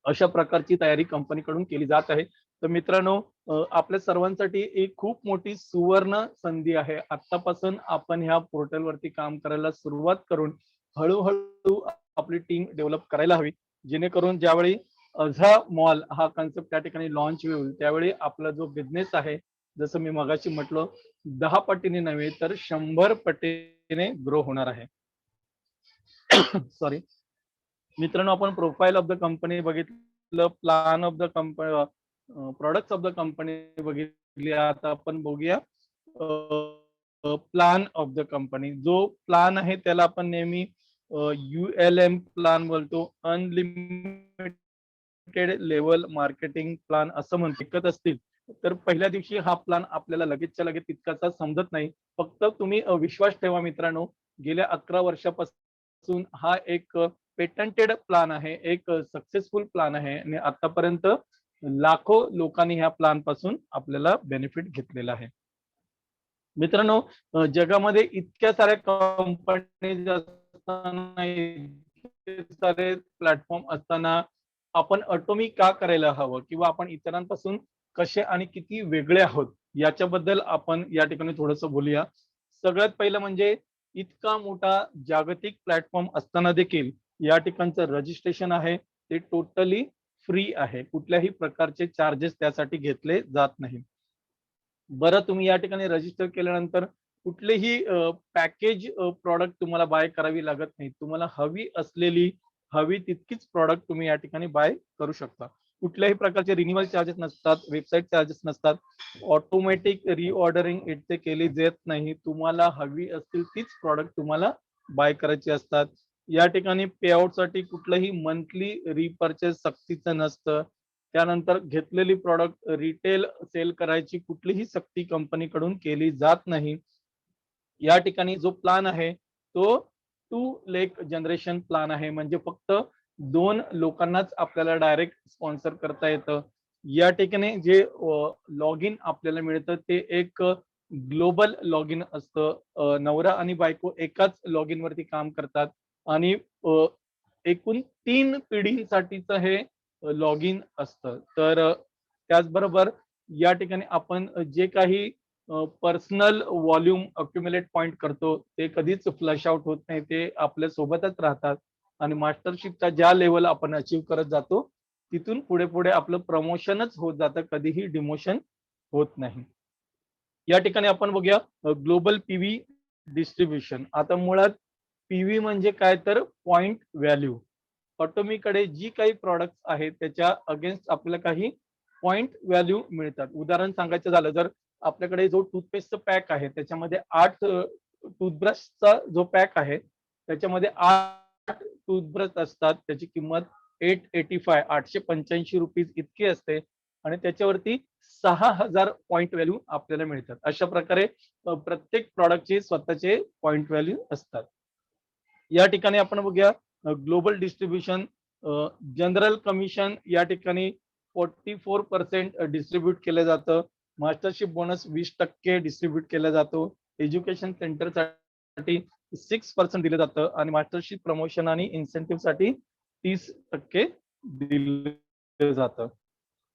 अशा प्रकारची तयारी कंपनीकडून केली जात आहे. तर मित्रांनो, आपल्या सर्वांसाठी एक खूप मोठी सुवर्ण संधी आहे. आतापासून आपण ह्या पोर्टलवरती काम करायला सुरुवात करून हळूहळू आपली टीम डेव्हलप करायला हवी, जेणेकरून ज्यावेळी अझा मॉल हा कन्सेप्ट त्या ठिकाणी लॉन्च होईल त्यावेळी आपला जो बिझनेस आहे जसं मी मगाशी म्हटलं 10 पटीने नव्हे तर 100 पटीने ग्रो होणार आहे. सॉरी मित्रांनो, आपण प्रोफाईल ऑफ द कंपनी बघितलं, plan of the company, products of the company बघितली. आता आपण बघूया प्लॅन ऑफ द कंपनी. जो प्लॅन आहे त्याला आपण नेहमी ULM प्लॅन बोलतो, अनलिमिटेड लेवल मार्केटिंग प्लॅन असं म्हणत असतील तर पहिल्या दिवशी हा प्लॅन आपल्याला लगेचच्या लगेच तितकासा समजत नाही. फक्त तुम्ही विश्वास ठेवा मित्रांनो, गेल्या 11 वर्षापासून हा एक पेटंटेड प्लॅन आहे, एक सक्सेसफुल प्लॅन आहे आणि आतापर्यंत लाखो लोकांनी ह्या प्लॅन पासून आपल्याला बेनिफिट घेतलेला आहे. मित्रांनो, जगामध्ये इतक्या साऱ्या कंपनीज असताना, इतके सारे प्लॅटफॉर्म असताना आपण ऑटोमी का करायला हवं किंवा आपण इतरांपासून कसे आणि किती वेगळे आहोत याच्याबद्दल आपण या ठिकाणी थोडस बोलूया. सगळ्यात पहिलं म्हणजे इतका मोठा जागतिक प्लॅटफॉर्म असताना देखील या ठिकाणचं रजिस्ट्रेशन आहे ते टोटली फ्री आहे. कुठल्याही प्रकारचे चार्जेस त्यासाठी घेतले जात नाही. बरं, तुम्ही या ठिकाणी रजिस्टर केल्यानंतर कुठलेही पॅकेज प्रॉडक्ट तुम्हाला बाय करावी लागत नाही. तुम्हाला हवी असलेली हवी तितकीच प्रॉडक्ट तुम्ही या ठिकाणी बाय करू शकता. कुठल्याही प्रकारचे रिन्युअल चार्जेस नसतात, वेबसाईट चार्जेस नसतात, ऑटोमॅटिक रिऑर्डरिंग इथे केली जात नाही. तुम्हाला हवी असतील तीच प्रॉडक्ट तुम्हाला बाय करायची असतात. या ठिकाणी पेआउट साठी कुठलंही मंथली रिपर्चेस सक्तीचं नसतं. त्यानंतर घेतलेली प्रॉडक्ट रिटेल सेल करायची कुठलीही सक्ती कंपनीकडून केली जात नाही. या ठिकाणी जो प्लान आहे तो 2 लेख जनरेशन प्लान आहे, म्हणजे फक्त 2 लोकांनाच आपल्याला डायरेक्ट स्पॉन्सर करता येतं. या ठिकाणी जे लॉग इन आपल्याला मिळतं ते एक ग्लोबल लॉग इन असतं. नवरा आणि बायको एकाच लॉग इन वरती काम करतात आणि एकूण 3 पिढींसाठीचं हे लॉग इन असतं. तर त्याचबरोबर या ठिकाणी आपण जे काही पर्सनल व्हॉल्यूम अक्युमुलेट पॉइंट करतो ते कधीच फ्लश आउट होत नाही, ते आपल्या सोबतच राहतात आणि मास्टरशिपच्या ज्या लेवल आपण अचीव्ह करत जातो तिथून पुढे पुढे आपलं प्रमोशनच होत जातं, कधीही डिमोशन होत नाही. या ठिकाणी आपण बघूया ग्लोबल पीव्ही डिस्ट्रीब्युशन. आता मुळात पीव्ही म्हणजे काय तर पॉइंट व्हॅल्यू. ऑटोमीकडे जी काही प्रॉडक्ट आहेत त्याच्या अगेन्स्ट आपल्याला काही पॉइंट व्हॅल्यू मिळतात. उदाहरण सांगायचं झालं, जर आपल्याकडे जो टूथपेस्टचा पॅक आहे त्याच्यामध्ये 8 टूथब्रशचा जो पॅक आहे त्याच्यामध्ये 8 टूथब्रश असतात, त्याची किंमत 885 रुपीज इतकी असते आणि त्याच्यावरती 6000 पॉइंट व्हॅल्यू आपल्याला मिळतात. अशा प्रकारे प्रत्येक प्रॉडक्टचे स्वतःचे पॉइंट व्हॅल्यू असतात. या ठिकाणी आपण बघूया ग्लोबल डिस्ट्रीब्युशन. जनरल कमिशन या ठिकाणी 44% डिस्ट्रीब्यूट केलं जातं. मास्टरशिप बोनस 20% डिस्ट्रीब्यूट केला जातो. एज्युकेशन सेंटरसाठी 6% दिलं जातं आणि मास्टरशिप प्रमोशन आणि इन्सेंटिव्ह साठी 30% दिलं जातं.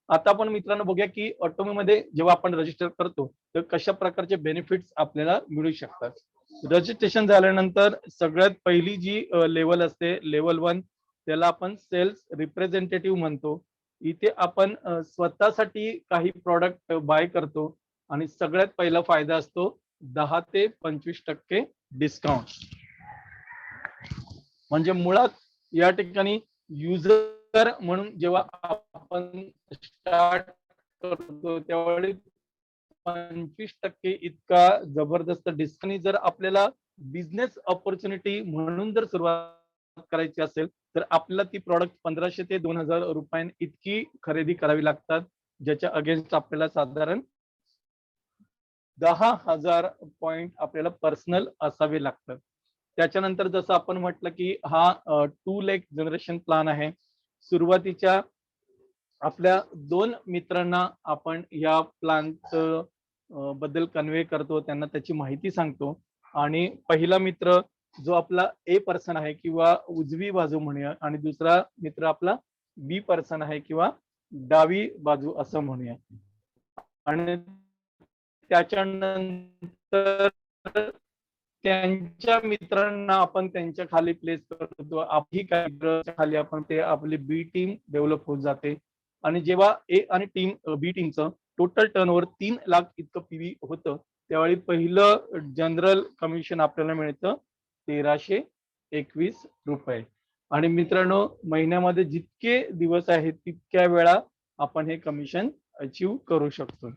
आता आपण मित्रांनो बघूया की ऑटोमीमध्ये जेव्हा आपण रजिस्टर करतो तर कशा प्रकारचे बेनिफिट्स आपल्याला मिळू शकतात. रजिस्ट्रेशन झाल्यानंतर सगळ्यात पहिली जी लेवल असते, लेवल 1, त्याला आपण सेल्स रिप्रेझेंटेटिव्ह म्हणतो. इथे आपण स्वतःसाठी काही प्रॉडक्ट बाय करतो आणि सगळ्यात पहिला फायदा असतो 10 ते 25% डिस्काउंट. म्हणजे मुळात या ठिकाणी युजर म्हणून जेव्हा आपण स्टार्ट करतो त्यावेळी 25% इतका जबरदस्त डिस्काउंट. जर आपल्याला बिझनेस ऑपॉर्च्युनिटी म्हणून जर सुरुवात करायची असेल तर आपल्याला ती प्रॉडक्ट 1500 ते 2000 रुपयांनी इतकी खरेदी करावी लागतात, ज्याच्या अगेन्स्ट आपल्याला साधारण 10,000 पॉइंट आपल्याला पर्सनल असावे लागतात. त्याच्यानंतर जसं आपण म्हटलं की हा 2 लेख जनरेशन प्लान आहे. सुरुवातीच्या आपल्या 2 मित्रांना आपण या प्लानचं बद्दल कन्वे करतो, त्यांना त्याची माहिती सांगतो आणि पहिला मित्र जो आपला ए पर्सन आहे किंवा उजवी बाजू म्हणूया आणि दुसरा मित्र आपला बी पर्सन आहे किंवा डावी बाजू असं म्हणूया. आणि त्याच्यानंतर त्यांच्या मित्रांना आपण त्यांच्या खाली प्लेस करतो. आपली काही खाली आपण ते आपली बी टीम डेव्हलप होत जाते आणि जेव्हा ए आणि टीम बी टीमचं टोटल टर्नओव्हर 3 लाख इतकं पीव्ही होतं त्यावेळी पहिलं जनरल कमिशन आपल्याला मिळतं 1321 रुपये. आणि मित्रांनो महिन्यामध्ये जितके दिवस आहेत तितक्या वेळा आपण हे कमिशन अचीव करू शकतो.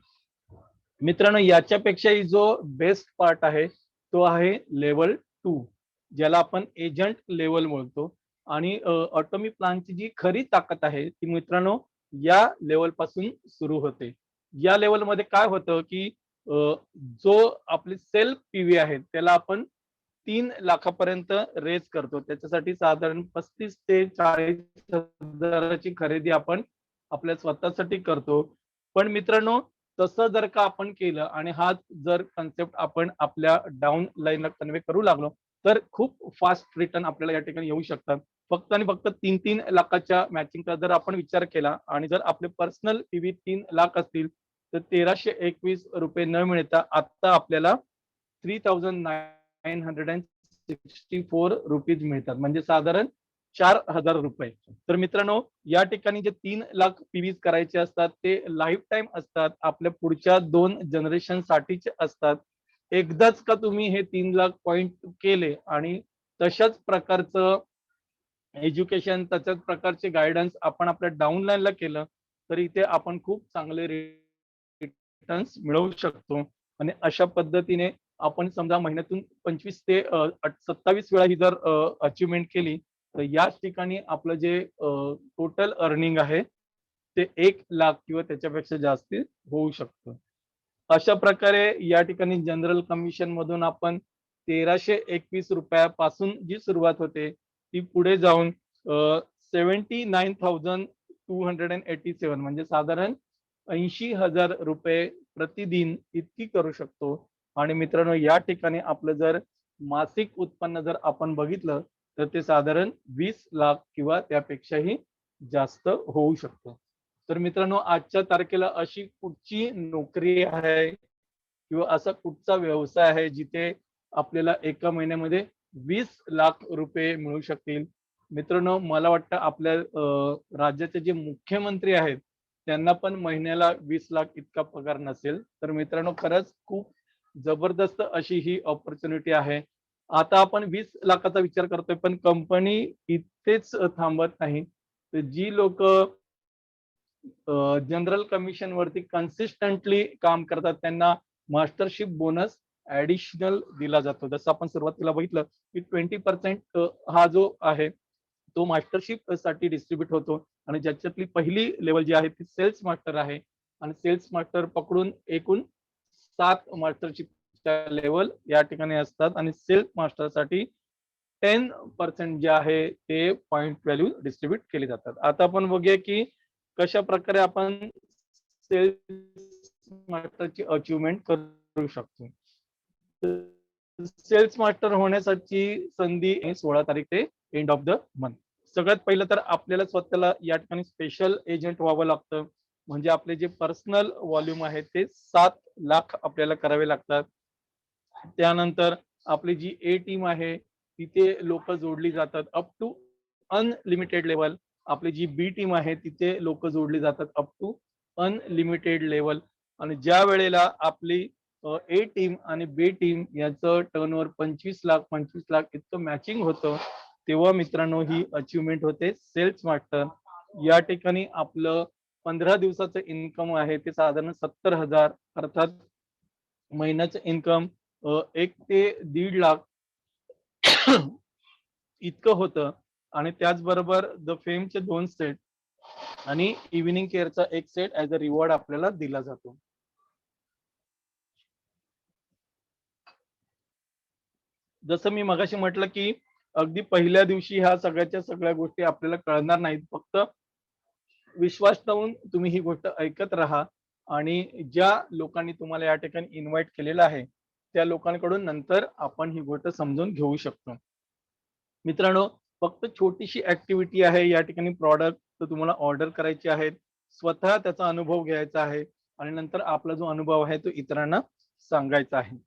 मित्रांनो याच्यापेक्षाही जो बेस्ट पार्ट आहे तो आहे लेवल 2, ज्याला आपण एजंट लेवल बोलतो. आणि ऑटोमी प्लानची जी खरी ताकद आहे ती मित्रांनो या लेवल पासून सुरू होते. या लेवल मध्ये काय होतं की जो आपले सेल्फ पीव्ही आहे त्याला आपण 3 लाखापर्यंत रेज करतो. त्याच्यासाठी साधारण 35 ते 40 हजाराची खरेदी आपण आपल्या स्वतःसाठी करतो. पण मित्रांनो तसं जर का आपण केलं आणि हा जर कन्सेप्ट आपण आपल्या डाऊन लाईनला कन्वे करू लागलो तर खूप फास्ट रिटर्न आपल्याला या ठिकाणी येऊ शकतात. फक्त आणि फक्त 3-3 लाखाच्या मॅचिंगचा जर आपण विचार केला आणि जर आपले पर्सनल पीव्ही 3 लाख असतील तर 1321 रुपये न मिळता आता आपल्याला 3964 रुपीज मिळतात, म्हणजे साधारण 4000 रुपये. तर मित्रांनो या ठिकाणी जे 3 लाख पीव्हीज करायचे असतात ते लाईफ टाइम असतात, आपल्या पुढच्या 2 जनरेशन साठीचे असतात. एकदाच का तुम्ही हे 3 लाख पॉइंट केले आणि तशाच प्रकारचं एज्युकेशन तशाच प्रकारचे गायडन्स आपण आपल्या डाऊनलाईनला केलं तर इथे आपण खूप चांगले रिटर्न्स मिळवू शकतो. आणि अशा पद्धतीने आपण समजा महिन्यातून 25 ते 27 वेळा ही जर अचिव्हमेंट केली तर याच ठिकाणी आपलं जे टोटल अर्निंग आहे ते 1 लाख किंवा त्याच्यापेक्षा जास्त होऊ शकतं. अशा प्रकारे या ठिकाणी जनरल कमिशन मधून आपण 1321 रुपयापासून जी सुरुवात होते ती पुढे जाऊन 79,287 म्हणजे साधारण 80,000 रुपये प्रतिदिन इतकी करू शकतो. आणि मित्रांनो, या ठिकाणी आपलं जर मासिक उत्पन्न जर आपण बघितलं तर ते साधारण 20 लाख किंवा त्यापेक्षाही जास्त होऊ शकतं. तर मित्रांनो, आजच्या तारखेला अशी कुठची नोकरी आहे किंवा असा कुठचा व्यवसाय आहे जिथे आपल्याला एका महिन्यामध्ये 20 लाख रुपये मिळू शकतील? मित्रांनो, मला वाटतं आपल्या राज्याचे जे मुख्यमंत्री आहेत त्यांना पण महिन्याला 20 लाख इतका पगार नसेल. तर मित्रांनो, खरंच खूप जबरदस्त अशी ही ऑपॉर्च्युनिटी आहे. आता आपण 20 लाखाचा विचार करतोय, पण कंपनी इथेच थांबत नाही. तर जी लोक जनरल कमिशन वरती कन्सिस्टंटली काम करतात त्यांना मास्टरशिप बोनस ऍडिशनल दिला जातो. जसं आपण सुरुवातीला बघितलं की 20% हा जो आहे तो मास्टरशिप साठी डिस्ट्रीब्यूट होतो. आणि ज्याच्यातली पहिली लेवल जी आहे ती सेल्स मास्टर आहे. आणि सेल्स मास्टर पकडून एकूण 7 मास्टरशिपच्या लेवल या ठिकाणी असतात. आणि सेल्स मास्टरसाठी 10% जे आहे ते पॉइंट व्हॅल्यू डिस्ट्रीब्यूट केले जातात. आता आपण बघूया की कशा प्रकारे आपण सेल्स मास्टरची अचिव्हमेंट करू शकतो. सेल्स मास्टर होण्यासाठी संधी 16 तारीख ते एंड ऑफ द मंथ. सगळ्यात पहिलं तर आपल्याला स्वतःला या ठिकाणी स्पेशल एजंट व्हावं लागतं. म्हणजे आपले जे पर्सनल व्हॉल्यूम आहे ते 7 लाख आपल्याला करावे लागतात. त्यानंतर आपली जी ए टीम आहे तिथे लोक जोडली जातात अप टू अनलिमिटेड लेवल. आपली जी बी टीम आहे तिथे लोक जोडली जातात अप टू अनलिमिटेड लेवल. आणि ज्या वेळेला आपली ए टीम आणि बी टीम याचं टर्नओव्हर 25 लाख इतकं मॅचिंग होतं तेव्हा मित्रांनो ही अचिव्हमेंट होते सेल्स मास्टर. या ठिकाणी आपलं 15 दिवसाचं इन्कम आहे ते साधारण 70,000 अर्थात महिन्याचं इन्कम 1 ते 1.5 लाख इतकं होतं. आणि त्याचबरोबर द फेमचे 2 सेट आणि इव्हिनिंग केअरचा 1 सेट ऍज अ रिवॉर्ड आपल्याला दिला जातो. जसं मी मगाशी म्हटलं की अगदी पहिल्या दिवशी ह्या सगळ्या गोष्टी आपल्याला कळणार नाहीत. फक्त विश्वास ठेवून तुम्ही ही गोष्ट ऐकत राहा. आणि ज्या लोकांनी तुम्हाला या ठिकाणी इन्व्हाइट केलेलं आहे त्या लोकांकडून नंतर आपण ही गोष्ट समजून घेऊ शकतो. मित्रांनो, फक्त छोटीशी ऍक्टिव्हिटी आहे. या ठिकाणी प्रॉडक्ट तुम्हाला ऑर्डर करायचे आहेत, स्वतः त्याचा अनुभव घ्यायचा आहे आणि नंतर आपला जो अनुभव आहे तो इतरांना सांगायचा आहे.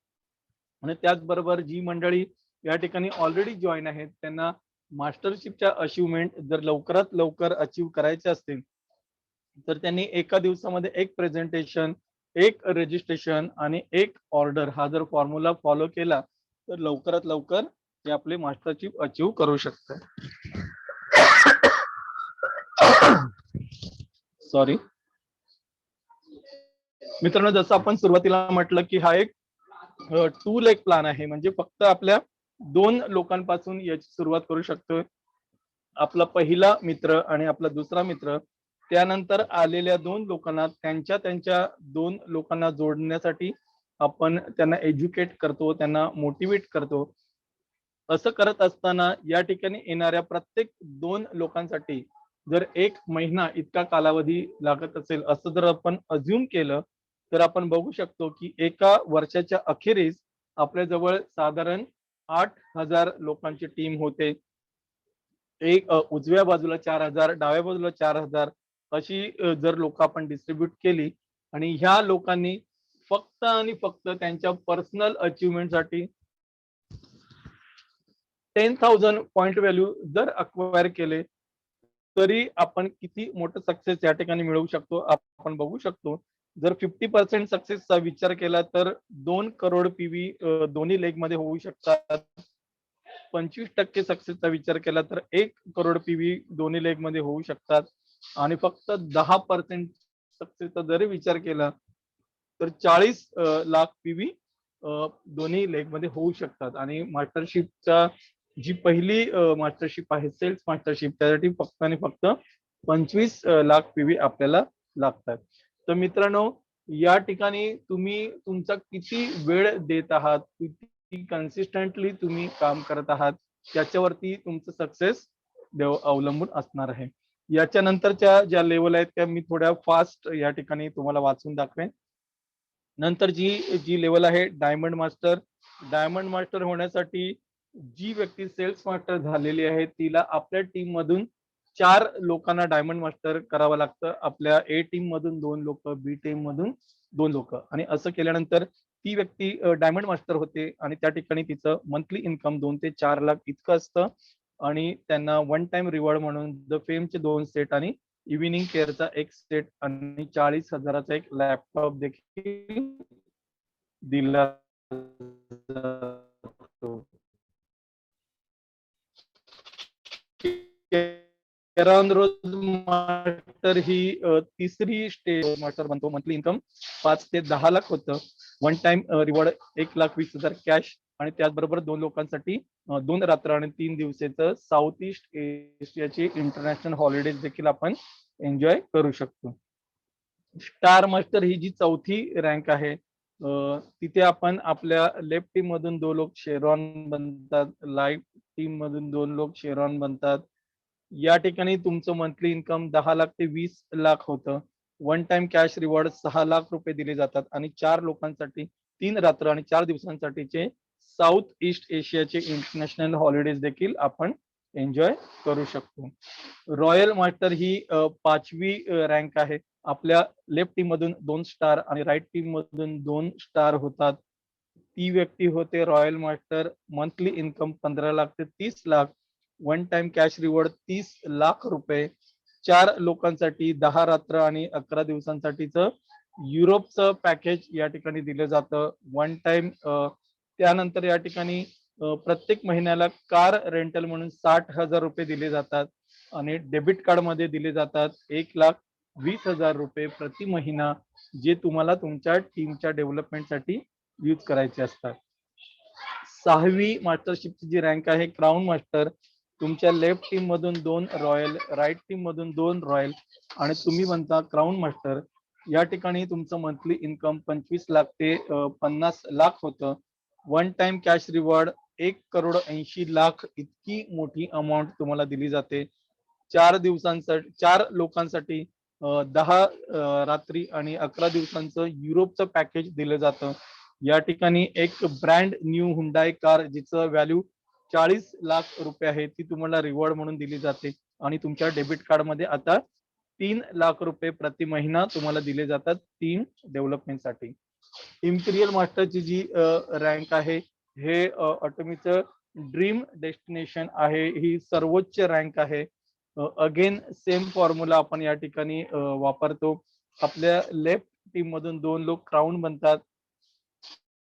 आणि त्याचबरोबर जी मंडळी या ठिकाणी ऑलरेडी जॉईन आहेत त्यांना मास्टरशिपच्या अचिव्हमेंट जर लवकरात लवकर अचीव्ह करायचे असतील तर त्यांनी एका दिवसामध्ये 1 प्रेझेंटेशन, 1 रजिस्ट्रेशन आणि 1 ऑर्डर हा जर फॉर्म्युला फॉलो केला तर लवकरात लवकर ते आपले मास्टरशिप अचीव्ह करू शकतात. सॉरी मित्रांनो, जसं आपण सुरुवातीला म्हटलं की हा एक 2 लेग प्लॅन आहे. म्हणजे फक्त आपल्या 2 लोकांपासून याची सुरुवात करू शकतोय. आपला पहिला मित्र आणि आपला दुसरा मित्र, त्यानंतर आलेल्या 2 लोकांना त्यांच्या 2 लोकांना जोडण्यासाठी आपण त्यांना एज्युकेट करतो, त्यांना मोटिवेट करतो. असं करत असताना या ठिकाणी येणाऱ्या प्रत्येक 2 लोकांसाठी जर 1 महिना इतका कालावधी लागत असेल असं जर आपण अज्युम केलं तर आपण बघू शकतो की एका वर्षाच्या अखेरीस आपल्या जवळ साधारण 8,000 लोकांची टीम होते. एक उजव्या बाजूला 4,000, डाव्या बाजूला 4,000 अशी जर लोक आपण डिस्ट्रीब्यूट केली आणि ह्या लोकांनी फक्त आणि फक्त त्यांच्या पर्सनल अचिव्हमेंटसाठी 10,000 पॉइंट व्हॅल्यू जर अक्वायर केले तरी आपण किती मोठं सक्सेस या ठिकाणी मिळवू शकतो आपण बघू शकतो. जर 50% सक्सेसचा विचार केला तर 2 करोड पीव्ही दोन्ही लेग मध्ये होऊ शकतात. 25% सक्सेसचा विचार केला तर 1 करोड पीव्ही दोन्ही लेग मध्ये होऊ शकतात. आणि फक्त 10% सक्सेसचा जरी विचार केला तर 40 लाख पीव्ही दोन्ही लेग मध्ये होऊ शकतात. आणि मास्टरशिपचा जी पहिली मास्टरशिप आहे सेल्स मास्टरशिप त्यासाठी फक्त आणि फक्त 25 लाख PV आपल्याला लागतात. तर मित्रांनो, या ठिकाणी तुम्ही तुमचा किती वेळ देत आहात, किती कन्सिस्टंटली तुम्ही काम करत आहात, त्याच्यावरती तुमचं सक्सेस अवलंबून असणार आहे. याच्या नंतरच्या ज्या लेवल आहेत त्या मी थोड्या फास्ट या ठिकाणी तुम्हाला वाचून दाखवेन. नंतर जी जी लेवल आहे डायमंड मास्टर. डायमंड मास्टर होण्यासाठी जी व्यक्ती सेल्स मास्टर झालेली आहे तिला आपल्या टीम मधून 4 लोकांना डायमंड मास्टर करावं लागतं. आपल्या ए टीम मधून 2 लोक, बी टीम मधून 2 लोक, आणि असं केल्यानंतर ती व्यक्ती डायमंड मास्टर होते आणि त्या ठिकाणी तिचं मंथली इन्कम 2 ते 4 लाख इतकं असतं. आणि त्यांना वन टाइम रिवॉर्ड म्हणून द फेमचे 2 सेट आणि इव्हिनिंग केअरचा 1 सेट आणि 40,000चा एक लॅपटॉप देखील दिला जातो. केरॉन रोज मास्टर ही तिसरी स्टेज मास्टर बनतो. मंथली इन्कम 5 ते 10 लाख होतं. वन टाइम रिवॉर्ड 1,20,000 कॅश आणि त्याचबरोबर 2 लोकांसाठी 2 रात्र आणि 3 दिवसाचं साऊथ ईस्ट एशियाची इंटरनॅशनल हॉलिडेज देखील आपण एन्जॉय करू शकतो. स्टार मास्टर ही जी चौथी रँक आहे, तिथे आपण आपल्या लेफ्ट टीम मधून 2 लोक शेरॉन बनतात, लाईट टीम मधून 2 लोक शेरॉन बनतात. या ठिकाणी तुमचं मंथली इन्कम 10 लाख ते 20 लाख होतं. One time cash reward 6 lakh रुपये दिले जातात आणि 4 लोकांसाठी 3 रात्र आणि 4 दिवसांसाठीचे साऊथ ईस्ट एशियाचे इंटरनॅशनल हॉलिडेज देखील आपण एन्जॉय करू शकतो. रॉयल मास्टर ही 5वी रँक आहे. आपल्या लेफ्ट टीम मधून 2 स्टार आणि राईट टीम मधून 2 स्टार होतात. ती व्यक्ती होते royal master. Monthly income 15 lakh ते 30 lakh. One time cash reward 30 lakh रुपये. 4 लोकांसाठी 10 रात्र आणि 11 दिवसांसाठीचं युरोपचं पॅकेज या ठिकाणी दिलं जातं. वन टाइम त्यानंतर या ठिकाणी प्रत्येक महिन्याला कार रेंटल म्हणून 60,000 रुपये दिले जातात आणि डेबिट कार्ड मध्ये दिले जातात 1,20,000 रुपये प्रति महिना, जे तुम्हाला तुमच्या टीमच्या डेव्हलपमेंटसाठी यूज करायचे असतात. 6वी मास्टरशिपची जी रँक आहे क्राऊन मास्टर. तुमच्या लेफ्ट टीम मधून 2 रॉयल, राईट टीम मधून 2 रॉयल आणि तुम्ही बनता क्राऊन मास्टर. या ठिकाणी तुमचं मंथली इन्कम 25 लाख ते 50 लाख होतं. वन टाइम कॅश रिवॉर्ड 1,80,00,000 इतकी मोठी अमाऊंट तुम्हाला दिली जाते. 4 दिवसांसाठी 4 लोकांसाठी 10 रात्री आणि 11 दिवसांचं युरोपचं पॅकेज दिलं जातं. या ठिकाणी एक ब्रँड न्यू हुंडाई कार जिचं व्हॅल्यू 40 लाख रुपये आहे ती तुम्हाला रिवॉर्ड म्हणून दिली जाते आणि तुमच्या डेबिट कार्ड मध्ये आता 3 लाख रुपये प्रति महिना तुम्हाला दिले जातात टीम डेव्हलपमेंटसाठी. इम्पिरियल मास्टरची जी रँक आहे, हे ऑटोमीचं ड्रीम डेस्टिनेशन आहे. ही सर्वोच्च रँक आहे. अगेन सेम फॉर्म्युला आपण या ठिकाणी वापरतो. आपल्या लेफ्ट टीम मधून 2 लोक क्राऊन बनतात,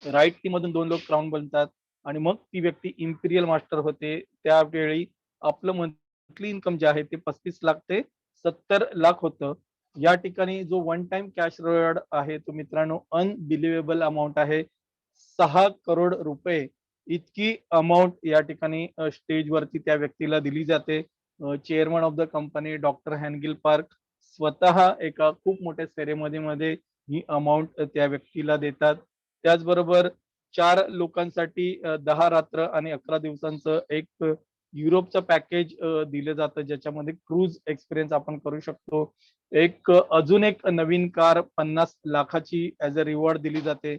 राईट टीम मधून 2 लोक क्राऊन बनतात आणि मग ती व्यक्ती इम्पिरियल मास्टर होते. त्यावेळी आपलं मंथली इन्कम जे आहे ते 35 लाख ते 70 लाख होतं. या ठिकाणी जो वन टाइम कॅश रिवॉर्ड आहे तो मित्रांनो अनबिलिव्हेबल अमाऊंट आहे. 6 करोड रुपये इतकी अमाऊंट या ठिकाणी स्टेजवरती त्या व्यक्तीला दिली जाते. Chairman of the company doctor Hangil Park स्वतः एका खूप मोठ्या सेरेमनीमध्ये ही अमाऊंट त्या व्यक्तीला देतात. त्याचबरोबर 4 लोकांसाठी 10 रात्र आणि 11 दिवसांचं एक युरोपचं पॅकेज दिलं जातं, ज्याच्यामध्ये क्रूज एक्सपिरियन्स आपण करू शकतो. अजून एक नवीन कार 50 लाखाची ऍज अ रिवॉर्ड दिली जाते.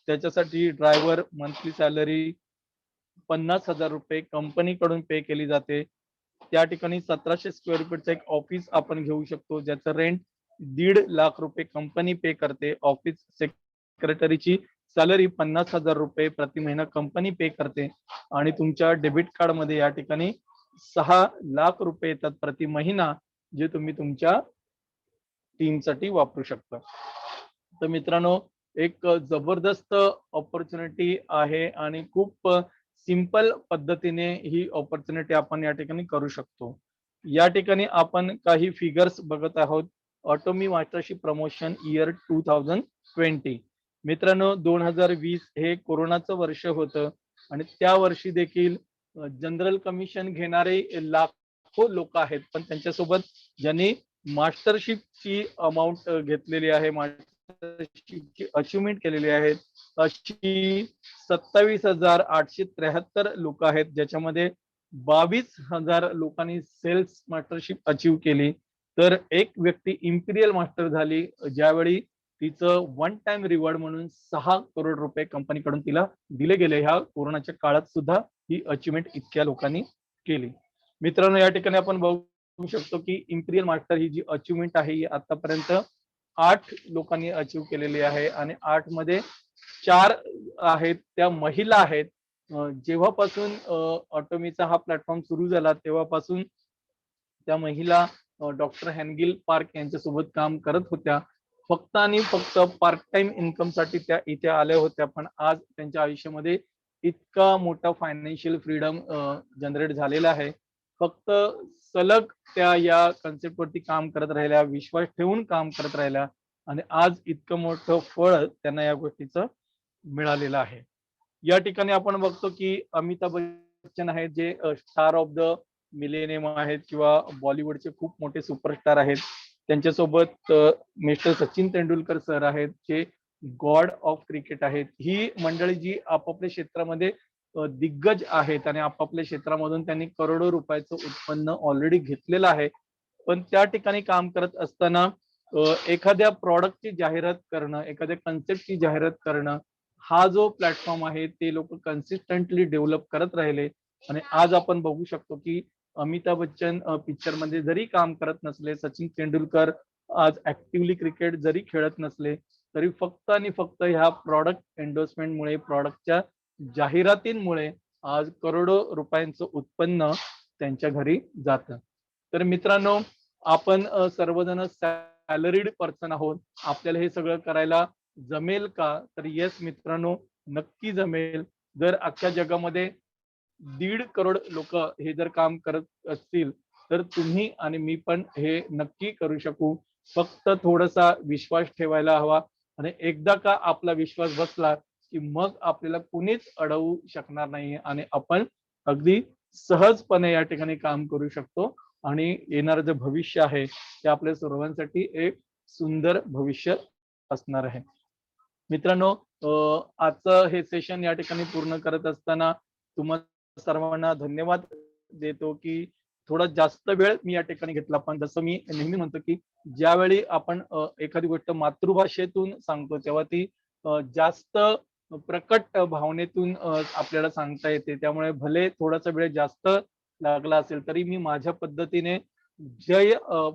त्याच्यासाठी ड्रायव्हर मंथली सॅलरी 50,000 रुपये कंपनीकडून पे केली जाते. त्या ठिकाणी 1700 स्क्वेअर फीटचं एक ऑफिस आपण घेऊ शकतो, ज्याचं रेंट 1.5 लाख रुपये कंपनी पे करते. ऑफिस सेक्रेटरीची सॅलरी 50,000 रुपये प्रति महिना कंपनी पे करते आणि तुमच्या डेबिट कार्ड मध्ये या ठिकाणी 6 लाख रुपये येतात प्रति महिना, जे तुम्ही तुमच्या टीमसाठी वापरू शकता. तर मित्रांनो, एक जबरदस्त ऑपॉर्च्युनिटी आहे आणि खूप सिंपल पद्धतीने ही ऑपॉर्च्युनिटी आपण या ठिकाणी करू शकतो. या ठिकाणी आपण काही फिगर्स बघत आहोत. Otomy mastership promotion year 2020. मित्रांनो, 2020 हे कोरोनाचं वर्ष होतं आणि त्या वर्षी देखील जनरल कमिशन घेणारे लाखो लोक आहेत, पण त्यांच्यासोबत ज्यांनी मास्टरशिपची अमाऊंट घेतलेली आहे, मास्टरशिपची अचिव्हमेंट केलेली आहे, अशी 27,873 लोक आहेत, ज्याच्यामध्ये 22,000 लोकांनी सेल्स मास्टरशिप अचीव्ह केली. तर एक व्यक्ती इम्पिरियल मास्टर झाली, ज्यावेळी तिचं वन टाइम रिवॉर्ड म्हणून 6 करोड रुपये कंपनीकडून तिला दिले गेले. ह्या कोरोनाच्या काळात सुद्धा ही अचिव्हमेंट इतक्या लोकांनी केली. मित्रांनो, या ठिकाणी आपण बघू शकतो की इम्पिरियल मास्टर ही जी अचिव्हमेंट आहे ही आतापर्यंत 8 लोकांनी अचीव्ह केलेली आहे आणि 8 मध्ये 4 आहेत त्या महिला आहेत. जेव्हापासून ऑटोमीचा हा प्लॅटफॉर्म सुरू झाला तेव्हापासून त्या महिला डॉक्टर हॅनगिल पार्क यांच्यासोबत काम करत होत्या. फक्त आणि फक्त पार्ट टाइम इन्कम साठी त्या इथे आल्या होत्या, पण आज त्यांच्या आयुष्यामध्ये इतका मोठा फायनान्शियल फ्रीडम जनरेट झालेला आहे. फक्त सलग त्या या कन्सेप्ट वरती काम करत राहिल्या, विश्वास ठेवून काम करत राहिल्या आणि आज इतकं मोठं फळ त्यांना या गोष्टीचं मिळालेलं आहे. या ठिकाणी आपण बघतो की अमिताभ बच्चन आहेत, जे स्टार ऑफ द मिलेनियम आहेत किंवा बॉलिवूडचे खूप मोठे सुपरस्टार आहेत. त्यांच्यासोबत मिस्टर सचिन तेंडुलकर सर आहेत, जे गॉड ऑफ क्रिकेट आहेत. ही मंडळी जी आपापल्या क्षेत्रामध्ये दिग्गज आहेत आणि आपापल्या क्षेत्रामधून त्यांनी करोडो रुपयाचं उत्पन्न ऑलरेडी घेतलेलं आहे. पण त्या ठिकाणी काम करत असताना एखाद्या प्रॉडक्टची जाहिरात करणं, एखाद्या कन्सेप्टची जाहिरात करणं, हा जो प्लॅटफॉर्म आहे ते लोक कन्सिस्टंटली डेव्हलप करत राहिले आणि आज आपण बघू शकतो की अमिताभ बच्चन पिक्चर मध्ये जरी काम करत नसले, सचिन तेंडुलकर आज ऍक्टिव्हली क्रिकेट जरी खेळत नसले, तरी फक्त आणि फक्त ह्या प्रॉडक्ट एन्डोर्समेंटमुळे, प्रॉडक्टच्या जाहिरातींमुळे आज करोडो रुपयांचं उत्पन्न त्यांच्या घरी जातं. तर मित्रांनो, आपण सर्वजण सॅलरीड पर्सन आहोत. आपल्याला हे सगळं करायला जमेल का? तर येस मित्रांनो, नक्की जमेल. जर अख्ख्या जगामध्ये 1.5 करोड लोक हे जर काम करत असतील तर तुम्ही आणि मी पण हे नक्की करू शकू. फक्त थोडासा विश्वास ठेवायला हवा आणि एकदा का आपला विश्वास बसला की मग आपल्याला कुणीच अडवू शकणार नाही आणि आपण अगदी सहजपणे या ठिकाणी काम करू शकतो आणि येणारं जे भविष्य आहे ते आपल्या सर्वांसाठी एक सुंदर भविष्य असणार आहे. मित्रांनो, आजचं हे सेशन या ठिकाणी पूर्ण करत असताना तुम्हाला सर्वांना धन्यवाद देतो की थोडा जास्त वेळ मी या ठिकाणी घेतला. पण जसं मी नेहमी म्हणतो की ज्यावेळी आपण एखादी गोष्ट मातृभाषेतून सांगतो तेव्हा ती जास्त प्रकट भावनेतून आपल्याला सांगता येते. त्यामुळे भले थोडासा वेळ जास्त लागला असेल तरी मी माझ्या पद्धतीने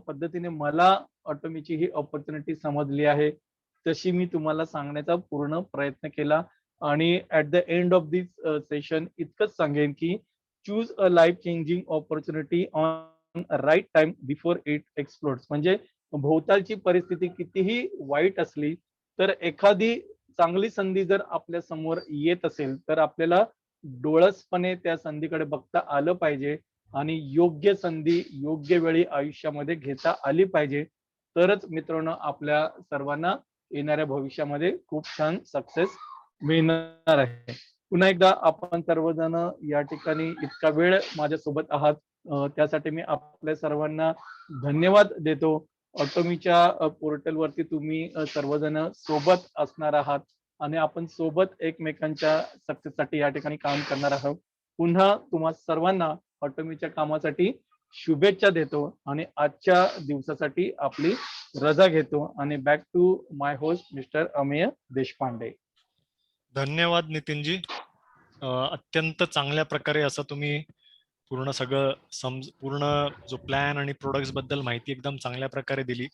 पद्धतीने मला ऑटोमीची ही ऑपॉर्च्युनिटी समजली आहे तशी मी तुम्हाला सांगण्याचा पूर्ण प्रयत्न केला. आणि at the end of this session इतकंच सांगेन की choose a life changing opportunity on right time before it explodes. म्हणजे भोवतालची परिस्थिती कितीही वाईट असली तर एखादी चांगली संधी जर आपल्या समोर येत असेल तर आपल्याला डोळसपणे त्या संधीकडे बघता आलं पाहिजे आणि योग्य संधी योग्य वेळी आयुष्यामध्ये घेता आली पाहिजे. तरच मित्रांनो आपल्या सर्वांना येणाऱ्या भविष्यामध्ये खूप छान सक्सेस मिळणार आहे. पुन्हा एकदा आपण सर्वजण या ठिकाणी इतका वेळ माझ्यासोबत आहात त्यासाठी मी आपल्या सर्वांना धन्यवाद देतो. ऑटोमीच्या पोर्टलवरती तुम्ही सर्वजण सोबत असणार आहात आणि आपण सोबत एकमेकांच्या सक्सेससाठी या ठिकाणी काम करणार आहोत. पुन्हा तुम्हा सर्वांना ऑटोमीच्या कामासाठी शुभेच्छा देतो आणि आजच्या दिवसासाठी आपली रजा घेतो आणि back to my host mister Amey Deshpande. धन्यवाद नितीनजी. अत्यंत चांगल्या प्रकारे असं तुम्ही पूर्ण सगळं पूर्ण जो प्लॅन आणि प्रोडक्ट्स बद्दल माहिती एकदम चांगल्या प्रकारे दिली.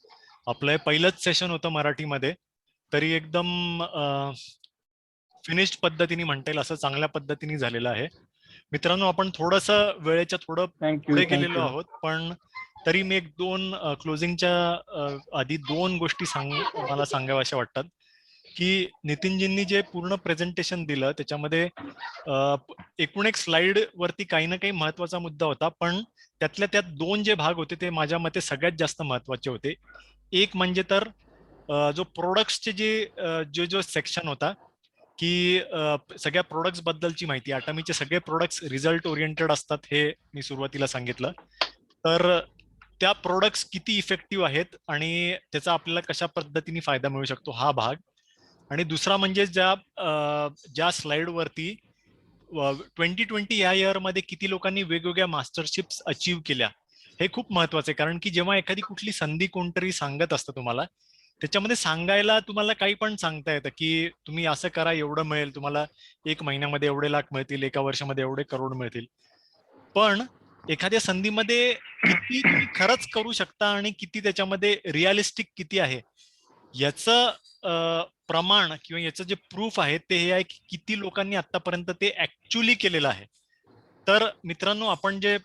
आपलं हे पहिलंच सेशन होतं मराठीमध्ये, तरी एकदम फिनिश्ड पद्धतीने म्हणता येईल असं चांगल्या पद्धतीने झालेलं आहे. मित्रांनो, आपण थोडंसं वेळेच्या थोडं पुढे गेलेलो आहोत, पण तरी मी एक दोन क्लोजिंगच्या आधी दोन गोष्टी मला सांगाव्याशा वाटतात की नितीनजींनी जे पूर्ण प्रेझेंटेशन दिलं त्याच्यामध्ये एकूण एक स्लाइड वरती काही ना काही महत्वाचा मुद्दा होता, पण त्यातल्या त्यात दोन जे भाग होते ते माझ्या मते सगळ्यात जास्त महत्वाचे होते. एक म्हणजे तर जो प्रोडक्ट्सचे जो सेक्शन होता की सगळ्या प्रोडक्ट्स बद्दलची माहिती. अटामीचे सगळे प्रोडक्ट्स रिझल्ट ओरिएंटेड असतात हे मी सुरुवातीला सांगितलं. तर त्या प्रोडक्ट्स किती इफेक्टिव्ह आहेत आणि त्याचा आपल्याला कशा पद्धतीने फायदा मिळू शकतो हा भाग. आणि दुसरा म्हणजे ज्या स्लाइड वरती 2020 या इयर मध्ये किती लोकांनी वेगवेगळ्या मास्टरशिप्स अचीव्ह केल्या, हे खूप महत्वाचं आहे. कारण की जेव्हा एखादी कुठली संधी कोणतरी सांगत असतं तुम्हाला, त्याच्यामध्ये सांगायला तुम्हाला काही पण सांगता येतं की तुम्ही असं करा, एवढं मिळेल तुम्हाला, 1 महिन्यामध्ये एवढे लाख मिळतील, 1 वर्षामध्ये एवढे करोड मिळतील. पण एखाद्या संधीमध्ये किती तुम्ही खरंच करू शकता आणि किती त्याच्यामध्ये रिअलिस्टिक किती आहे याचं प्रमाण किंवा याचं जे प्रूफ आहे ते हे आहे की किती लोकांनी आतापर्यंत ते ऍक्च्युअली केलेलं आहे. तर मित्रांनो, आपण जे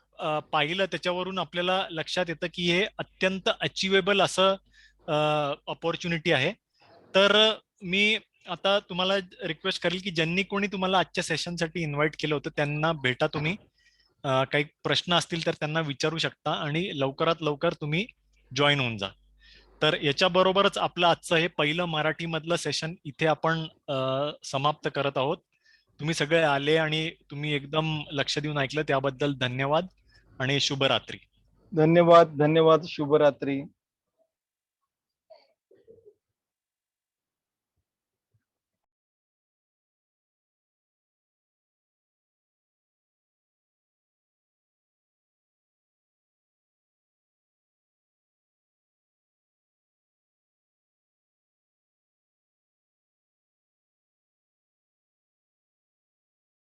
पाहिलं त्याच्यावरून आपल्याला लक्षात येतं की हे अत्यंत अचिवेबल असं ऑपॉर्च्युनिटी आहे. तर मी आता तुम्हाला रिक्वेस्ट करेल की ज्यांनी कोणी तुम्हाला आजच्या सेशनसाठी इन्व्हाइट केलं होतं त्यांना भेटा तुम्ही. काही प्रश्न असतील तर त्यांना विचारू शकता आणि लवकरात लवकर तुम्ही जॉईन होऊन जा. तर याच्याबरोबरच आपलं आजचं हे पहिलं मराठी मधलं सेशन इथे आपण समाप्त करत आहोत. तुम्ही सगळे आले आणि तुम्ही एकदम लक्ष देऊन ऐकलं त्याबद्दल धन्यवाद आणि शुभरात्री. धन्यवाद, धन्यवाद. शुभरात्री.